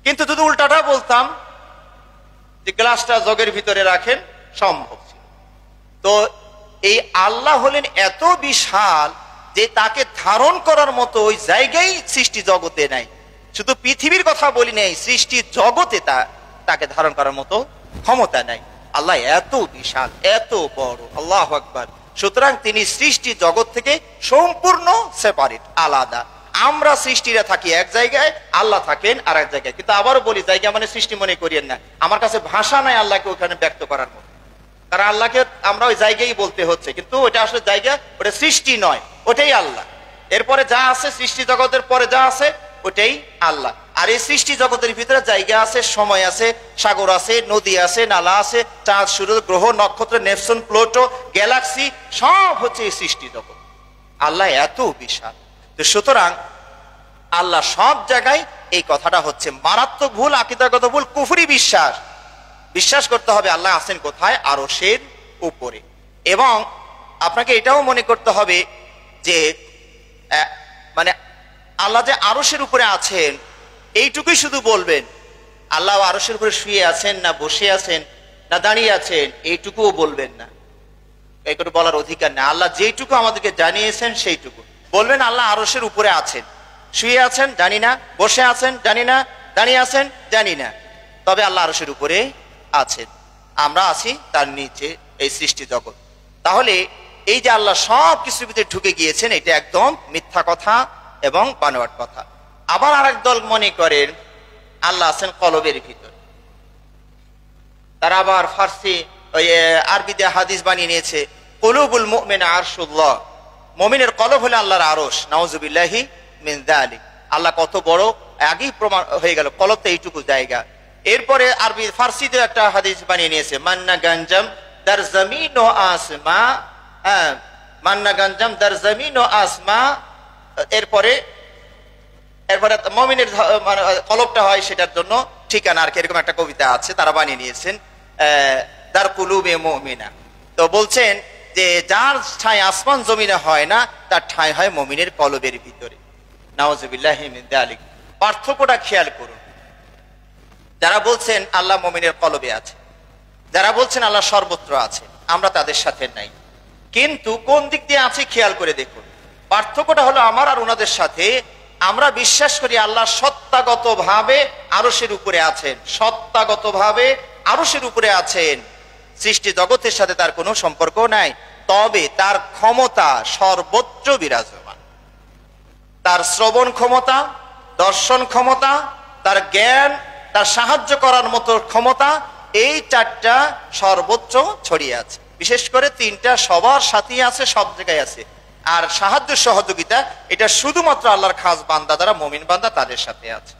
কিন্তু যদি উল্টাটা বলতাম যে গ্লাসটা জগের ভিতরে রাখেন, সম্ভব ছিল। তো এই আল্লাহ হলেন এত বিশাল যে তাকে ধারণ করার মতো ওই জায়গায় সৃষ্টি জগতে নাই। শুধু পৃথিবীর কথা বলি নাই, সৃষ্টি জগতে তাকে ধারণ করার মতো ক্ষমতা নাই। আল্লাহ এত বিশাল, এত বড়, আল্লাহু আকবার। সুতরাং তিনি সৃষ্টি জগৎ থেকে সম্পূর্ণ সেপারেট, আলাদা। আমরা সৃষ্টিরা থাকি এক জায়গায়, আল্লাহ থাকেন আর এক জায়গায়। কিন্তু আবারও বলি, জায়গা মানে সৃষ্টি মনে করিয়েন না। আমার কাছে ভাষা নাই আল্লাহকে ওখানে ব্যক্ত করার মতো, কারণ আল্লাহকে আমরা ওই জায়গায় বলতে হচ্ছে, কিন্তু ওটা আসলে জায়গা, ওটা সৃষ্টি নয়, ওটাই আল্লাহ। এরপরে যা আছে সৃষ্টি জগতের পরে যা আছে ওটাই আল্লাহ। আর এই সৃষ্টি জগতের ভিতরে জায়গা আছে, সময় আছে, সাগর আছে, নদী আছে, নালা আছে, চাঁদ, সূর্য, গ্রহ, নক্ষত্র, নেপচুন, প্লুটো, গ্যালাক্সি, সব হচ্ছে এই সৃষ্টি জগৎ। আল্লাহ এত বিশাল। তো সুতরাং আল্লাহ সব জায়গায়, এই কথাটা হচ্ছে মারাত্মক ভুল, আকীদাগত ভুল, কুফরি বিশ্বাস। বিশ্বাস করতে হবে আল্লাহ আছেন কোথায়? আরশের উপরে। এবং আপনাকে এটাও মনে করতে হবে যে মানে আল্লাহ যে আরশের উপরে আছেন এইটুকুই শুধু বলবেন। আল্লাহ আরশের উপরে শুয়ে আছেন না বসে আছেন না দাঁড়িয়ে আছেন এইটুকুও বলবেন না, এইটুকু বলার অধিকার নেই। আল্লাহ যেইটুকু আমাদেরকে জানিয়েছেন সেইটুকু বলবেন। আল্লাহ আরশের উপরে আছেন, শুয়ে আছেন জানি না, বসে আছেন জানি না, দাঁড়িয়ে আছেন জানি না, তবে আল্লাহ আরশের উপরে আছেন, আমরা আছি তার নিচে, এই সৃষ্টি জগৎ। তাহলে এই যে আল্লাহ সব কিছুর ভিতরে ঢুকে গিয়েছেন, এটা একদম মিথ্যা কথা এবং বানোয়াট কথা। আবার আরেক দল মনে করেন আল্লাহ আছেন কলবের ভিতর। তারা আবার ফার্সি ওই আরবিতে হাদিস বানিয়ে নিয়েছে, কুলুবুল মুমিন আরশুল্লাহ, মুমিনের কলব হলো আল্লাহর আরশ। নাউজুবিল্লাহি মিন যালিক। আল্লাহ কত বড় আগেই প্রমাণ হয়ে গেল, কলব তো এইটুকু জায়গা। এরপরে আরবি ফার্সিতে একটা হাদিস বানিয়ে নিয়েছে, মান্না গঞ্জম দার জমিন ও আসমা, মান্না গঞ্জম দার জমিন ও আসমা। এরপরে মুমিনের কলবটা হয় সেটার জন্য ঠিকানা, আর কি এরকম একটা কবিতা আছে, তারা বানিয়ে নিয়েছেন দার কুলুবে মুমিনা। তো বলছেন যে যার ঠাঁই আসমান জমিনে হয় না, তার ঠাঁই হয় মুমিনের কলবের ভিতরে। নাউজুবিল্লাহি মিন যালিক। পার্থক্যটা খেয়াল করুন। যারা বলছেন আল্লাহ মুমিনের কলবে আছে, যারা বলছেন আল্লাহ সর্বত্র আছে, আমরা তাদের সাথে নাই। কিন্তু কোন দিক দিয়ে আছে খেয়াল করে দেখুন। পার্থক্যটা হলো আমার আর ওনাদের সাথে, আমরা বিশ্বাস করি আল্লাহ সত্তাগত ভাবে আরশের উপরে আছেন, সত্তাগত ভাবে আরশের উপরে আছেন, সৃষ্টি জগতের সাথে তার কোনো সম্পর্ক নাই। তবে তার ক্ষমতা সর্বত্র বিরাজমান। তার শ্রবণ ক্ষমতা, দর্শন ক্ষমতা, তার জ্ঞান, তার সাহায্য করার মতো ক্ষমতা, এই চারটা সর্বত্র ছড়িয়ে আছে। বিশেষ করে তিনটা সবার সাথেই আছে, সব জায়গায় আছে। আর সাহায্য সহযোগিতা এটা শুধুমাত্র আল্লাহর খাস বান্দা যারা মুমিন বান্দা তাদের সাথে আছে।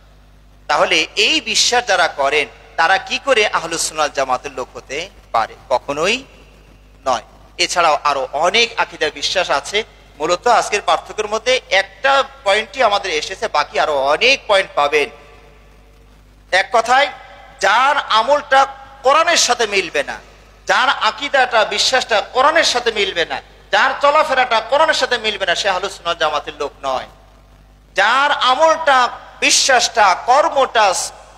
তাহলে এই বিশ্বাস যারা করেন তারা কি করে আহলুস সুন্নাত জামাতের লোক হতে পারে? কখনোই নয়। এছাড়াও আরো অনেক আকীদা বিশ্বাস আছে। মূলত আজকের পার্থক্যের মধ্যে একটা পয়েন্টই আমাদের এসেছে, বাকি আরো অনেক পয়েন্ট পাবেন। এক কথায়, যার আমলটা কোরআনের সাথে মিলবে না, যার আকীদাটা বিশ্বাসটা কোরআনের সাথে মিলবে না, যার চলাফেরাটা কোরআনের সাথে মিলবে না, সে আহলুস সুন্নাত জামাতের লোক নয়। যার আমলটা, বিশ্বাসটা, কর্মটা,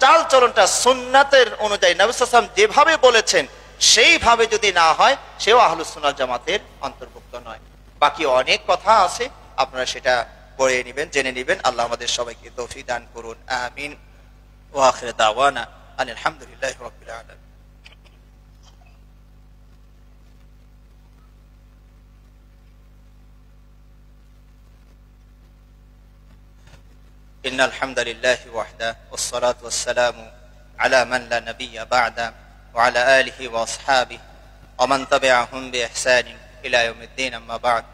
চালচলনটা সুন্নাতের অনুযায়ী নবী সাল্লাল্লাহু আলাইহি ওয়াসাল্লাম যেভাবে বলেছেন সেইভাবে যদি না হয়, সেও আহলুস সুন্নাত জামাতের অন্তর্ভুক্ত নয়। বাকি অনেক কথা আছে, আপনারা সেটা পড়ে নেবেন, জেনে নেবেন। আল্লাহ আমাদের সবাইকে তৌফিক দান করুন, আমিন। ওয়া আখিরু দাওয়ানা আলহামদুলিল্লাহি রাব্বিল আলামিন। ইন্নাল হামদালিল্লাহি ওয়াহদা ওয়াস সালাতু ওয়াস সালামু আলা মান লা নাবিয়্যা বা'দা ওয়া আলা আলিহি ওয়া আসহাবিহি ওয়া মান তাবি'আহুম বিইহসানিন ইলা ইয়াউমিদ্দিন, আম্মা বা'দ।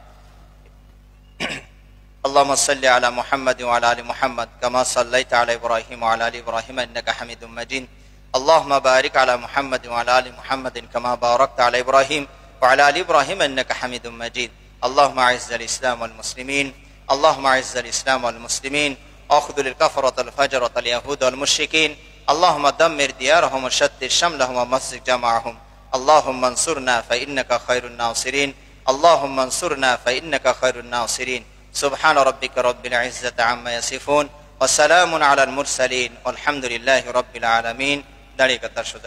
আল্লাহুম্মা সাল্লি আলা মুহাম্মাদ ওয়া আলা আলি মুহাম্মাদ কামা সাল্লাইতা আলা ইব্রাহিম ওয়া আলা আলি ইব্রাহিম ইন্নাকা হামিদুম মাজিদ। আল্লাহুম্মা বারিক আলা মুহাম্মাদ ওয়া আলা আলি মুহাম্মাদিন কামা বারাকতা আলা ইব্রাহিম ওয়া আলা আলি ইব্রাহিম ইন্নাকা হামিদুম মাজিদ। আল্লাহুম্মা আ'iজ্জাল ইসলাম ওয়াল মুসলিমিন, আল্লাহুম্মা আ'iজ্জাল ইসলাম ওয়াল মুসলিমিন واخذل الكفرة الفجرة اليهود والمشركين. اللهم دمر ديارهم وشتت شملهم ومزق جمعهم. اللهم انصرنا فإنك خير الناصرين. اللهم انصرنا فإنك خير الناصرين. سبحان ربك رب العزة عما يصفون وسلام على المرسلين والحمد لله رب العالمين. ذلك الترشد